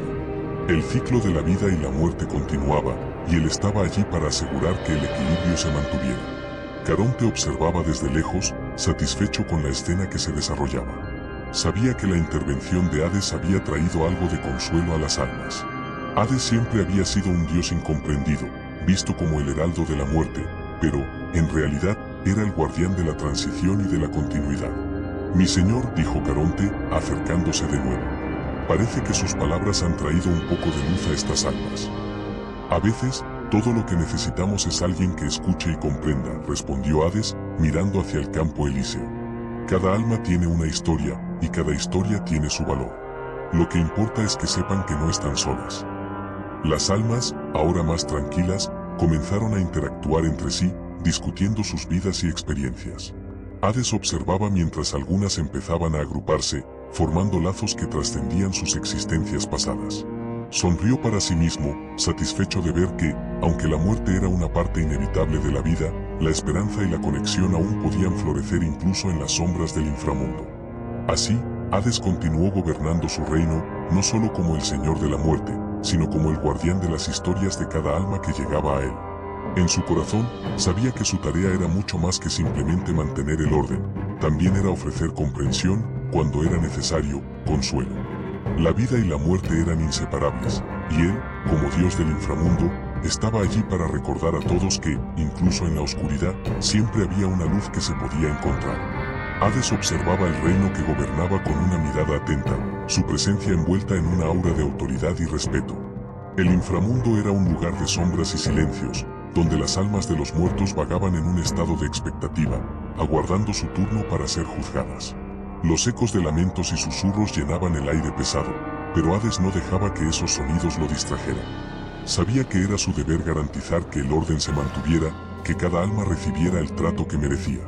El ciclo de la vida y la muerte continuaba, y él estaba allí para asegurar que el equilibrio se mantuviera. Caronte observaba desde lejos, satisfecho con la escena que se desarrollaba. Sabía que la intervención de Hades había traído algo de consuelo a las almas. Hades siempre había sido un dios incomprendido, visto como el heraldo de la muerte, pero, en realidad, era el guardián de la transición y de la continuidad. Mi señor, dijo Caronte, acercándose de nuevo. Parece que sus palabras han traído un poco de luz a estas almas. A veces, todo lo que necesitamos es alguien que escuche y comprenda, respondió Hades, mirando hacia el campo elíseo. Cada alma tiene una historia, y cada historia tiene su valor. Lo que importa es que sepan que no están solas. Las almas, ahora más tranquilas, comenzaron a interactuar entre sí, discutiendo sus vidas y experiencias. Hades observaba mientras algunas empezaban a agruparse, formando lazos que trascendían sus existencias pasadas. Sonrió para sí mismo, satisfecho de ver que, aunque la muerte era una parte inevitable de la vida, la esperanza y la conexión aún podían florecer incluso en las sombras del inframundo. Así, Hades continuó gobernando su reino, no solo como el señor de la muerte, sino como el guardián de las historias de cada alma que llegaba a él. En su corazón, sabía que su tarea era mucho más que simplemente mantener el orden, también era ofrecer comprensión, cuando era necesario, consuelo. La vida y la muerte eran inseparables, y él, como Dios del inframundo, estaba allí para recordar a todos que, incluso en la oscuridad, siempre había una luz que se podía encontrar. Hades observaba el reino que gobernaba con una mirada atenta, su presencia envuelta en una aura de autoridad y respeto. El inframundo era un lugar de sombras y silencios, donde las almas de los muertos vagaban en un estado de expectativa, aguardando su turno para ser juzgadas. Los ecos de lamentos y susurros llenaban el aire pesado, pero Hades no dejaba que esos sonidos lo distrajeran. Sabía que era su deber garantizar que el orden se mantuviera, que cada alma recibiera el trato que merecía.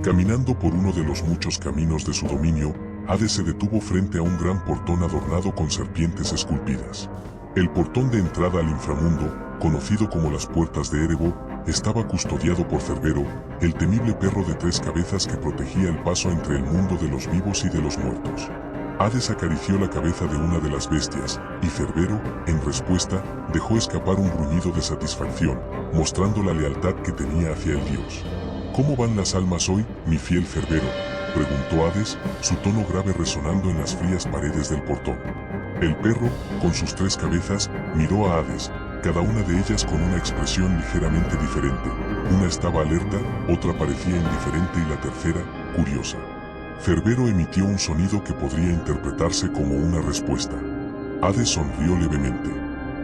Caminando por uno de los muchos caminos de su dominio, Hades se detuvo frente a un gran portón adornado con serpientes esculpidas. El portón de entrada al inframundo, conocido como las puertas de Erebo, estaba custodiado por Cerbero, el temible perro de 3 cabezas que protegía el paso entre el mundo de los vivos y de los muertos. Hades acarició la cabeza de una de las bestias, y Cerbero, en respuesta, dejó escapar un gruñido de satisfacción, mostrando la lealtad que tenía hacia el dios. ¿Cómo van las almas hoy, mi fiel Cerbero?, preguntó Hades, su tono grave resonando en las frías paredes del portón. El perro, con sus 3 cabezas, miró a Hades, cada una de ellas con una expresión ligeramente diferente. Una estaba alerta, otra parecía indiferente y la tercera, curiosa. Cerbero emitió un sonido que podría interpretarse como una respuesta. Hades sonrió levemente.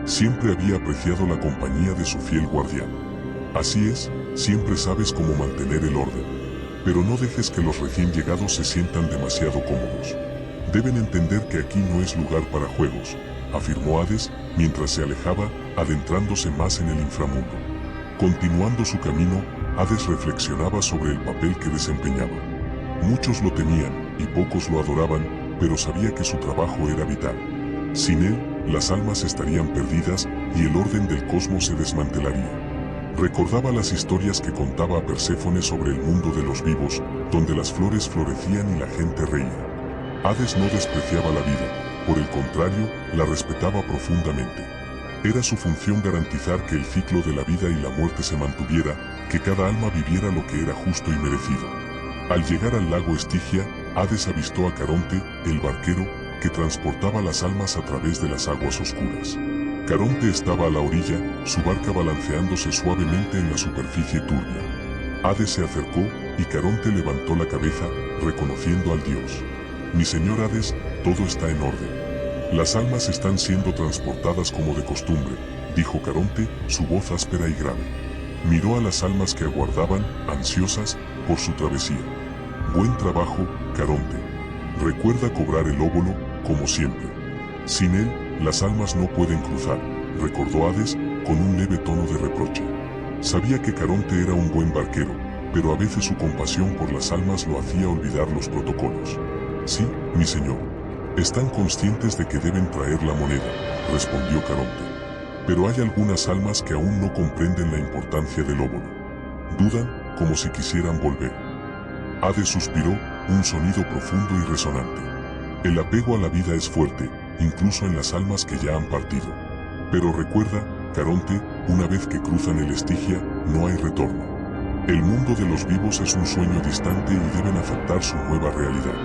Siempre había apreciado la compañía de su fiel guardián. Así es, siempre sabes cómo mantener el orden. Pero no dejes que los recién llegados se sientan demasiado cómodos. Deben entender que aquí no es lugar para juegos, afirmó Hades, mientras se alejaba, adentrándose más en el inframundo. Continuando su camino, Hades reflexionaba sobre el papel que desempeñaba. Muchos lo temían, y pocos lo adoraban, pero sabía que su trabajo era vital. Sin él, las almas estarían perdidas, y el orden del cosmos se desmantelaría. Recordaba las historias que contaba a Perséfone sobre el mundo de los vivos, donde las flores florecían y la gente reía. Hades no despreciaba la vida, por el contrario, la respetaba profundamente. Era su función garantizar que el ciclo de la vida y la muerte se mantuviera, que cada alma viviera lo que era justo y merecido. Al llegar al lago Estigia, Hades avistó a Caronte, el barquero, que transportaba las almas a través de las aguas oscuras. Caronte estaba a la orilla, su barca balanceándose suavemente en la superficie turbia. Hades se acercó, y Caronte levantó la cabeza, reconociendo al dios. Mi señor Hades, todo está en orden. Las almas están siendo transportadas como de costumbre, dijo Caronte, su voz áspera y grave. Miró a las almas que aguardaban, ansiosas, por su travesía. Buen trabajo, Caronte. Recuerda cobrar el óbolo, como siempre. Sin él, las almas no pueden cruzar, recordó Hades, con un leve tono de reproche. Sabía que Caronte era un buen barquero, pero a veces su compasión por las almas lo hacía olvidar los protocolos. Sí, mi señor. Están conscientes de que deben traer la moneda, respondió Caronte. Pero hay algunas almas que aún no comprenden la importancia del óbolo. Dudan, como si quisieran volver. Hades suspiró, un sonido profundo y resonante. El apego a la vida es fuerte, incluso en las almas que ya han partido. Pero recuerda, Caronte, una vez que cruzan el Estigia, no hay retorno. El mundo de los vivos es un sueño distante y deben aceptar su nueva realidad.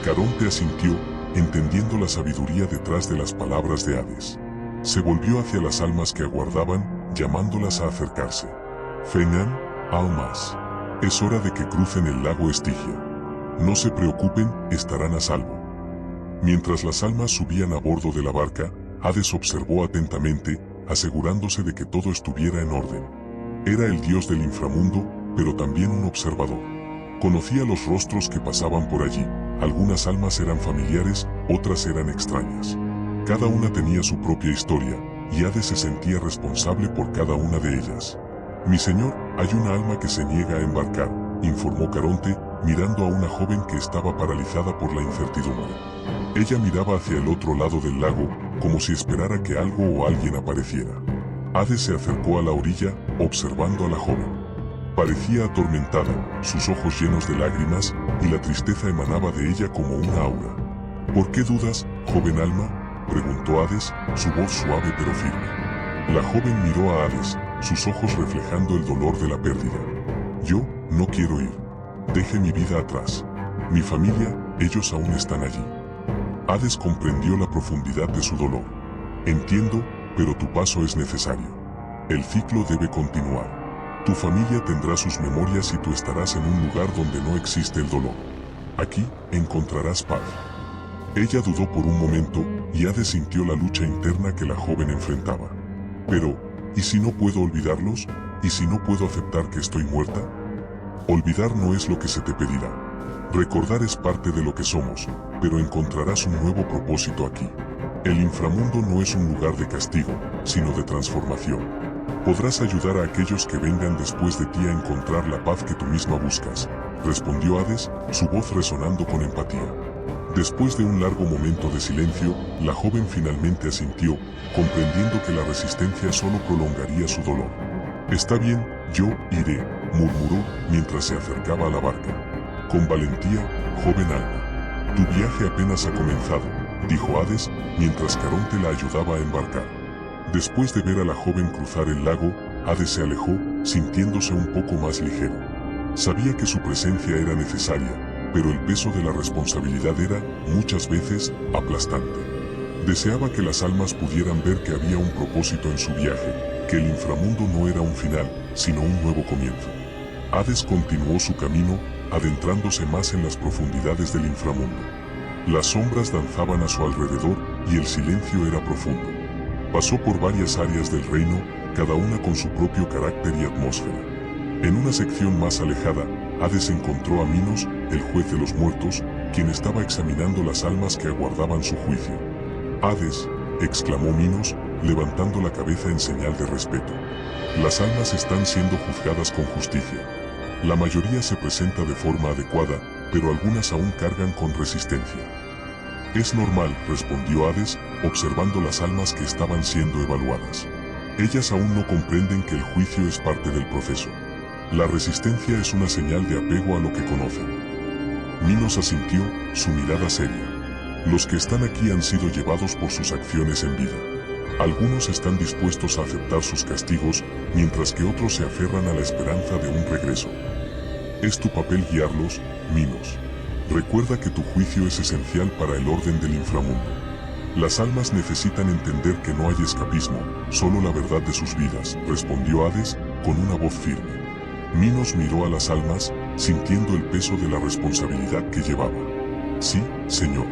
Caronte asintió, entendiendo la sabiduría detrás de las palabras de Hades. Se volvió hacia las almas que aguardaban, llamándolas a acercarse. Vengan, almas. Es hora de que crucen el lago Estigia. No se preocupen, estarán a salvo. Mientras las almas subían a bordo de la barca, Hades observó atentamente, asegurándose de que todo estuviera en orden. Era el dios del inframundo, pero también un observador. Conocía los rostros que pasaban por allí. Algunas almas eran familiares, otras eran extrañas. Cada una tenía su propia historia, y Hades se sentía responsable por cada una de ellas. «Mi señor, hay una alma que se niega a embarcar», informó Caronte, mirando a una joven que estaba paralizada por la incertidumbre. Ella miraba hacia el otro lado del lago, como si esperara que algo o alguien apareciera. Hades se acercó a la orilla, observando a la joven. Parecía atormentada, sus ojos llenos de lágrimas, y la tristeza emanaba de ella como una aura. «¿Por qué dudas, joven alma?», preguntó Hades, su voz suave pero firme. La joven miró a Hades, sus ojos reflejando el dolor de la pérdida. «Yo, no quiero ir. Deje mi vida atrás. Mi familia, ellos aún están allí». Hades comprendió la profundidad de su dolor. «Entiendo, pero tu paso es necesario. El ciclo debe continuar. Tu familia tendrá sus memorias y tú estarás en un lugar donde no existe el dolor. Aquí, encontrarás paz». Ella dudó por un momento, y Hades sintió la lucha interna que la joven enfrentaba. «Pero, ¿y si no puedo olvidarlos? ¿Y si no puedo aceptar que estoy muerta?». «Olvidar no es lo que se te pedirá. Recordar es parte de lo que somos, pero encontrarás un nuevo propósito aquí. El inframundo no es un lugar de castigo, sino de transformación. Podrás ayudar a aquellos que vengan después de ti a encontrar la paz que tú misma buscas», respondió Hades, su voz resonando con empatía. Después de un largo momento de silencio, la joven finalmente asintió, comprendiendo que la resistencia solo prolongaría su dolor. «Está bien, yo iré», murmuró, mientras se acercaba a la barca. «Con valentía, joven alma. Tu viaje apenas ha comenzado», dijo Hades, mientras Caronte la ayudaba a embarcar. Después de ver a la joven cruzar el lago, Hades se alejó, sintiéndose un poco más ligero. Sabía que su presencia era necesaria, pero el peso de la responsabilidad era, muchas veces, aplastante. Deseaba que las almas pudieran ver que había un propósito en su viaje, que el inframundo no era un final, sino un nuevo comienzo. Hades continuó su camino, adentrándose más en las profundidades del inframundo. Las sombras danzaban a su alrededor, y el silencio era profundo. Pasó por varias áreas del reino, cada una con su propio carácter y atmósfera. En una sección más alejada, Hades encontró a Minos, el juez de los muertos, quien estaba examinando las almas que aguardaban su juicio. «Hades», exclamó Minos, levantando la cabeza en señal de respeto. «Las almas están siendo juzgadas con justicia. La mayoría se presenta de forma adecuada, pero algunas aún cargan con resistencia». «Es normal», respondió Hades, observando las almas que estaban siendo evaluadas. «Ellas aún no comprenden que el juicio es parte del proceso. La resistencia es una señal de apego a lo que conocen». Minos asintió, su mirada seria. «Los que están aquí han sido llevados por sus acciones en vida. Algunos están dispuestos a aceptar sus castigos, mientras que otros se aferran a la esperanza de un regreso. Es tu papel guiarlos, Minos. Recuerda que tu juicio es esencial para el orden del inframundo. Las almas necesitan entender que no hay escapismo, solo la verdad de sus vidas», respondió Hades, con una voz firme. Minos miró a las almas, sintiendo el peso de la responsabilidad que llevaba. «Sí, señor.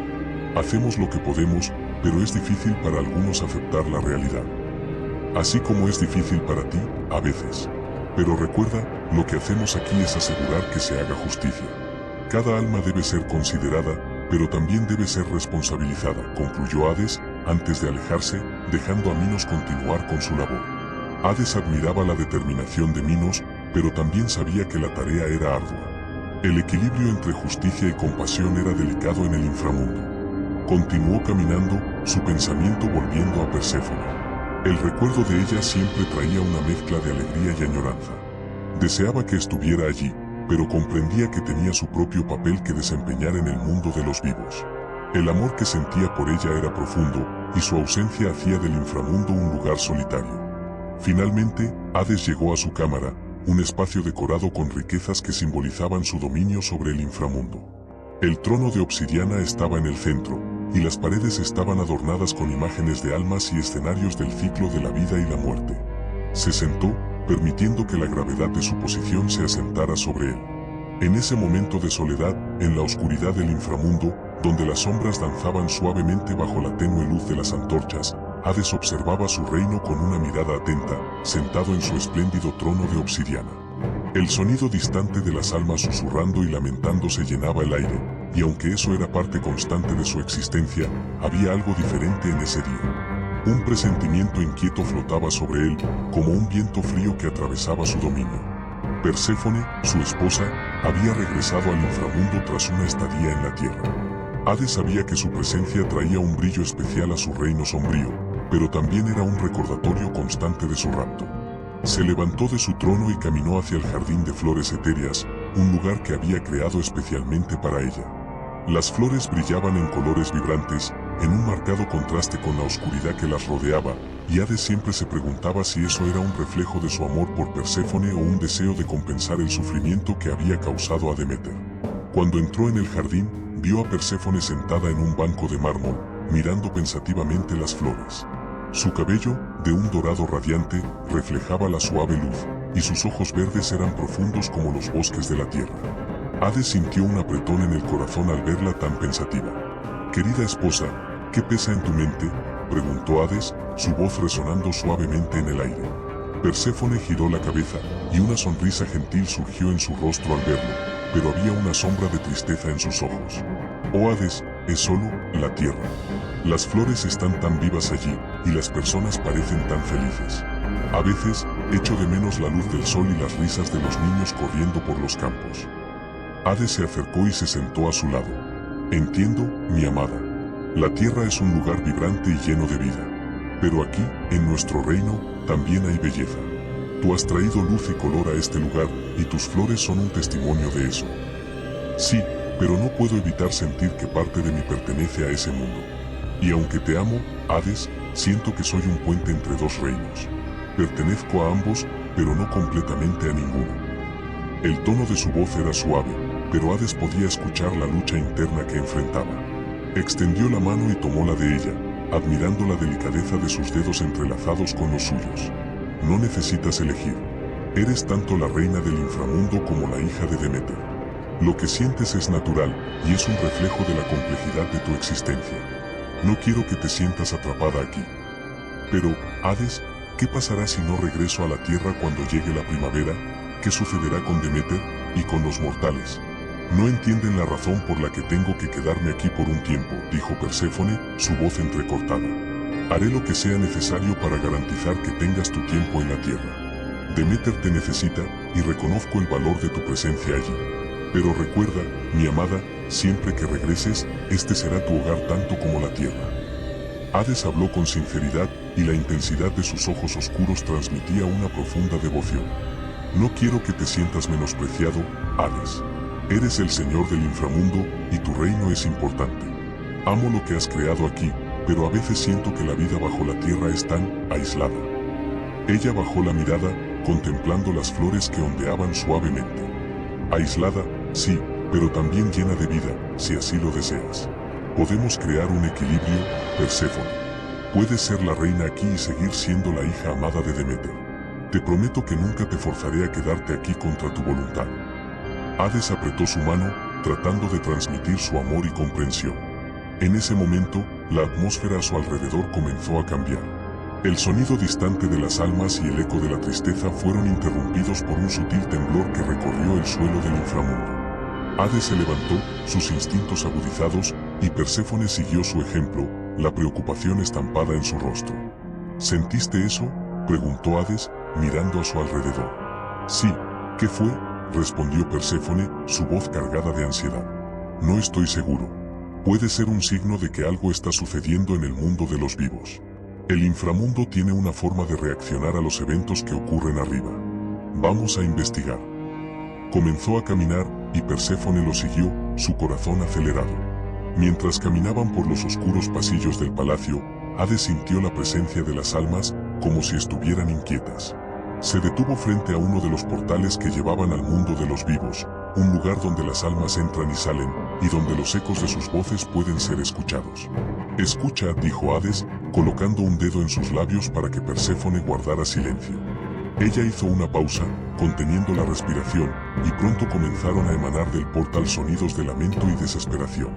Hacemos lo que podemos, pero es difícil para algunos aceptar la realidad. Así como es difícil para ti, a veces. Pero recuerda, lo que hacemos aquí es asegurar que se haga justicia. Cada alma debe ser considerada, pero también debe ser responsabilizada», concluyó Hades, antes de alejarse, dejando a Minos continuar con su labor. Hades admiraba la determinación de Minos, pero también sabía que la tarea era ardua. El equilibrio entre justicia y compasión era delicado en el inframundo. Continuó caminando, su pensamiento volviendo a Perséfone. El recuerdo de ella siempre traía una mezcla de alegría y añoranza. Deseaba que estuviera allí, pero comprendía que tenía su propio papel que desempeñar en el mundo de los vivos. El amor que sentía por ella era profundo, y su ausencia hacía del inframundo un lugar solitario. Finalmente, Hades llegó a su cámara, un espacio decorado con riquezas que simbolizaban su dominio sobre el inframundo. El trono de obsidiana estaba en el centro, y las paredes estaban adornadas con imágenes de almas y escenarios del ciclo de la vida y la muerte. Se sentó, permitiendo que la gravedad de su posición se asentara sobre él. En ese momento de soledad, en la oscuridad del inframundo, donde las sombras danzaban suavemente bajo la tenue luz de las antorchas, Hades observaba su reino con una mirada atenta, sentado en su espléndido trono de obsidiana. El sonido distante de las almas susurrando y lamentándose llenaba el aire, y aunque eso era parte constante de su existencia, había algo diferente en ese día. Un presentimiento inquieto flotaba sobre él, como un viento frío que atravesaba su dominio. Perséfone, su esposa, había regresado al inframundo tras una estadía en la tierra. Hades sabía que su presencia traía un brillo especial a su reino sombrío, pero también era un recordatorio constante de su rapto. Se levantó de su trono y caminó hacia el jardín de flores etéreas, un lugar que había creado especialmente para ella. Las flores brillaban en colores vibrantes, en un marcado contraste con la oscuridad que las rodeaba, y Hades siempre se preguntaba si eso era un reflejo de su amor por Perséfone o un deseo de compensar el sufrimiento que había causado a Deméter. Cuando entró en el jardín, vio a Perséfone sentada en un banco de mármol, mirando pensativamente las flores. Su cabello, de un dorado radiante, reflejaba la suave luz, y sus ojos verdes eran profundos como los bosques de la tierra. Hades sintió un apretón en el corazón al verla tan pensativa. «Querida esposa, ¿qué pesa en tu mente?», preguntó Hades, su voz resonando suavemente en el aire. Perséfone giró la cabeza, y una sonrisa gentil surgió en su rostro al verlo, pero había una sombra de tristeza en sus ojos. «Oh Hades, es solo la tierra. Las flores están tan vivas allí, y las personas parecen tan felices. A veces, echo de menos la luz del sol y las risas de los niños corriendo por los campos». Hades se acercó y se sentó a su lado. «Entiendo, mi amada. La tierra es un lugar vibrante y lleno de vida. Pero aquí, en nuestro reino, también hay belleza. Tú has traído luz y color a este lugar, y tus flores son un testimonio de eso. Sí, pero no puedo evitar sentir que parte de mí pertenece a ese mundo. Y aunque te amo, Hades, siento que soy un puente entre dos reinos. Pertenezco a ambos, pero no completamente a ninguno». El tono de su voz era suave, pero Hades podía escuchar la lucha interna que enfrentaba. Extendió la mano y tomó la de ella, admirando la delicadeza de sus dedos entrelazados con los suyos. «No necesitas elegir. Eres tanto la reina del inframundo como la hija de Deméter. Lo que sientes es natural, y es un reflejo de la complejidad de tu existencia. No quiero que te sientas atrapada aquí. Pero, Hades, ¿qué pasará si no regreso a la tierra cuando llegue la primavera? ¿Qué sucederá con Deméter y con los mortales? No entienden la razón por la que tengo que quedarme aquí por un tiempo», dijo Perséfone, su voz entrecortada. «Haré lo que sea necesario para garantizar que tengas tu tiempo en la tierra. Deméter te necesita, y reconozco el valor de tu presencia allí. Pero recuerda, mi amada, siempre que regreses, este será tu hogar tanto como la tierra». Hades habló con sinceridad, y la intensidad de sus ojos oscuros transmitía una profunda devoción. «No quiero que te sientas menospreciado, Hades. Eres el señor del inframundo, y tu reino es importante. Amo lo que has creado aquí, pero a veces siento que la vida bajo la tierra es tan aislada». Ella bajó la mirada, contemplando las flores que ondeaban suavemente. «Aislada, sí, pero también llena de vida, si así lo deseas. Podemos crear un equilibrio, Perséfone. Puedes ser la reina aquí y seguir siendo la hija amada de Deméter. Te prometo que nunca te forzaré a quedarte aquí contra tu voluntad». Hades apretó su mano, tratando de transmitir su amor y comprensión. En ese momento, la atmósfera a su alrededor comenzó a cambiar. El sonido distante de las almas y el eco de la tristeza fueron interrumpidos por un sutil temblor que recorrió el suelo del inframundo. Hades se levantó, sus instintos agudizados, y Perséfone siguió su ejemplo, la preocupación estampada en su rostro. «¿Sentiste eso?», preguntó Hades, mirando a su alrededor. «Sí, ¿qué fue?», respondió Perséfone, su voz cargada de ansiedad. «No estoy seguro. Puede ser un signo de que algo está sucediendo en el mundo de los vivos. El inframundo tiene una forma de reaccionar a los eventos que ocurren arriba. Vamos a investigar». Comenzó a caminar, y Perséfone lo siguió, su corazón acelerado. Mientras caminaban por los oscuros pasillos del palacio, Hades sintió la presencia de las almas, como si estuvieran inquietas. Se detuvo frente a uno de los portales que llevaban al mundo de los vivos, un lugar donde las almas entran y salen, y donde los ecos de sus voces pueden ser escuchados. «Escucha», dijo Hades, colocando un dedo en sus labios para que Perséfone guardara silencio. Ella hizo una pausa, conteniendo la respiración, y pronto comenzaron a emanar del portal sonidos de lamento y desesperación.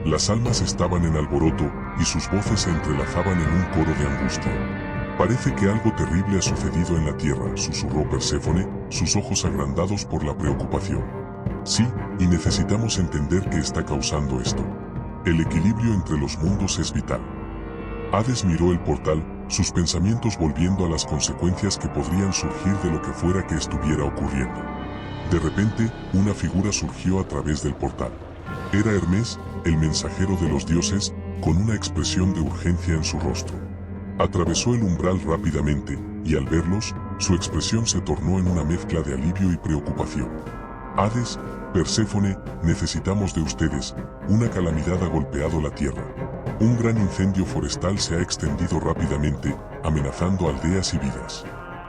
Las almas estaban en alboroto, y sus voces se entrelazaban en un coro de angustia. «Parece que algo terrible ha sucedido en la tierra», susurró Perséfone, sus ojos agrandados por la preocupación. «Sí, y necesitamos entender qué está causando esto. El equilibrio entre los mundos es vital». Hades miró el portal, sus pensamientos volviendo a las consecuencias que podrían surgir de lo que fuera que estuviera ocurriendo. De repente, una figura surgió a través del portal. Era Hermes, el mensajero de los dioses, con una expresión de urgencia en su rostro. Atravesó el umbral rápidamente, y al verlos, su expresión se tornó en una mezcla de alivio y preocupación. «Hades, Perséfone, necesitamos de ustedes, una calamidad ha golpeado la tierra. Un gran incendio forestal se ha extendido rápidamente, amenazando aldeas y vidas.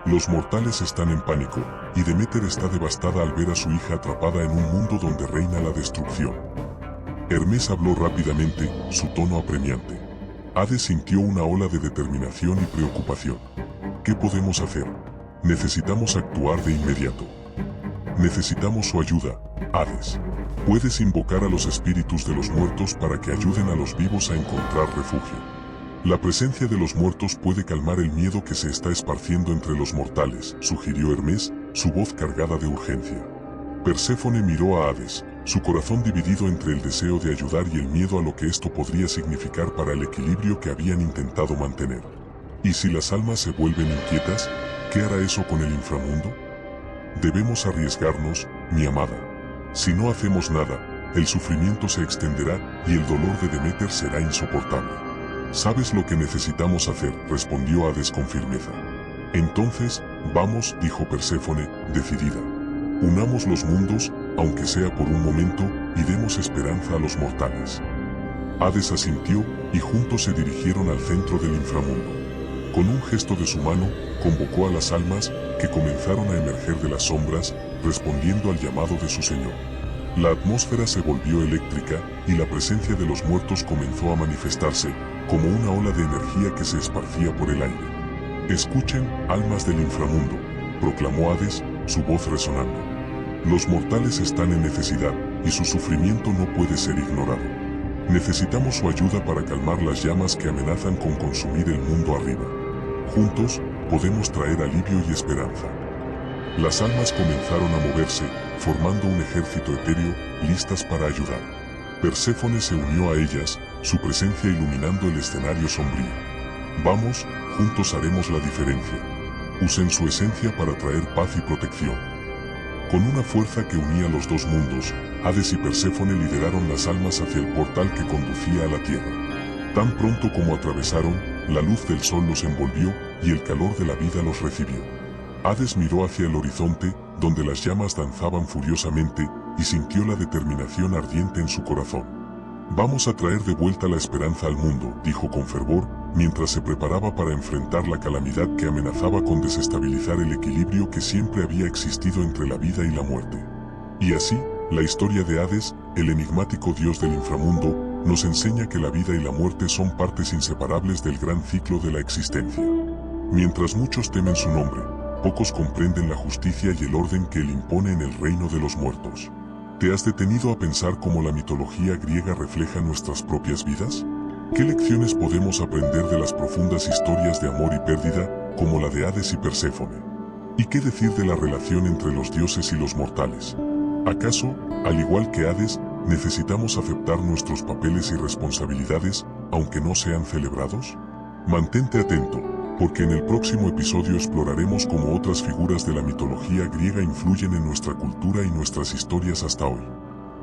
Los mortales están en pánico, y Deméter está devastada al ver a su hija atrapada en un mundo donde reina la destrucción». Hermes habló rápidamente, su tono apremiante. Hades sintió una ola de determinación y preocupación. «¿Qué podemos hacer? Necesitamos actuar de inmediato. Necesitamos su ayuda, Hades. Puedes invocar a los espíritus de los muertos para que ayuden a los vivos a encontrar refugio. La presencia de los muertos puede calmar el miedo que se está esparciendo entre los mortales», sugirió Hermes, su voz cargada de urgencia. Perséfone miró a Hades, su corazón dividido entre el deseo de ayudar y el miedo a lo que esto podría significar para el equilibrio que habían intentado mantener. ¿Y si las almas se vuelven inquietas? ¿Qué hará eso con el inframundo? «Debemos arriesgarnos, mi amada. Si no hacemos nada, el sufrimiento se extenderá y el dolor de Deméter será insoportable». «¿Sabes lo que necesitamos hacer?», respondió Hades con firmeza. «Entonces, vamos», dijo Perséfone, decidida. «Unamos los mundos, aunque sea por un momento, y demos esperanza a los mortales». Hades asintió, y juntos se dirigieron al centro del inframundo. Con un gesto de su mano, convocó a las almas, que comenzaron a emerger de las sombras, respondiendo al llamado de su señor. La atmósfera se volvió eléctrica, y la presencia de los muertos comenzó a manifestarse, como una ola de energía que se esparcía por el aire. «Escuchen, almas del inframundo», proclamó Hades, su voz resonando. «Los mortales están en necesidad, y su sufrimiento no puede ser ignorado. Necesitamos su ayuda para calmar las llamas que amenazan con consumir el mundo arriba. Juntos, podemos traer alivio y esperanza». Las almas comenzaron a moverse, formando un ejército etéreo, listas para ayudar. Perséfone se unió a ellas, su presencia iluminando el escenario sombrío. «Vamos, juntos haremos la diferencia. Usen su esencia para traer paz y protección». Con una fuerza que unía los dos mundos, Hades y Perséfone lideraron las almas hacia el portal que conducía a la tierra. Tan pronto como atravesaron, la luz del sol los envolvió, y el calor de la vida los recibió. Hades miró hacia el horizonte, donde las llamas danzaban furiosamente, y sintió la determinación ardiente en su corazón. «Vamos a traer de vuelta la esperanza al mundo», dijo con fervor, mientras se preparaba para enfrentar la calamidad que amenazaba con desestabilizar el equilibrio que siempre había existido entre la vida y la muerte. Y así, la historia de Hades, el enigmático dios del inframundo, nos enseña que la vida y la muerte son partes inseparables del gran ciclo de la existencia. Mientras muchos temen su nombre, pocos comprenden la justicia y el orden que él impone en el reino de los muertos. ¿Te has detenido a pensar cómo la mitología griega refleja nuestras propias vidas? ¿Qué lecciones podemos aprender de las profundas historias de amor y pérdida, como la de Hades y Perséfone? ¿Y qué decir de la relación entre los dioses y los mortales? ¿Acaso, al igual que Hades, necesitamos aceptar nuestros papeles y responsabilidades, aunque no sean celebrados? Mantente atento, porque en el próximo episodio exploraremos cómo otras figuras de la mitología griega influyen en nuestra cultura y nuestras historias hasta hoy.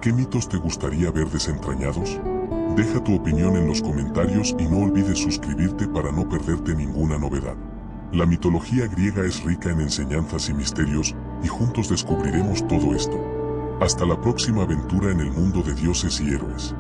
¿Qué mitos te gustaría ver desentrañados? Deja tu opinión en los comentarios y no olvides suscribirte para no perderte ninguna novedad. La mitología griega es rica en enseñanzas y misterios, y juntos descubriremos todo esto. Hasta la próxima aventura en el mundo de dioses y héroes.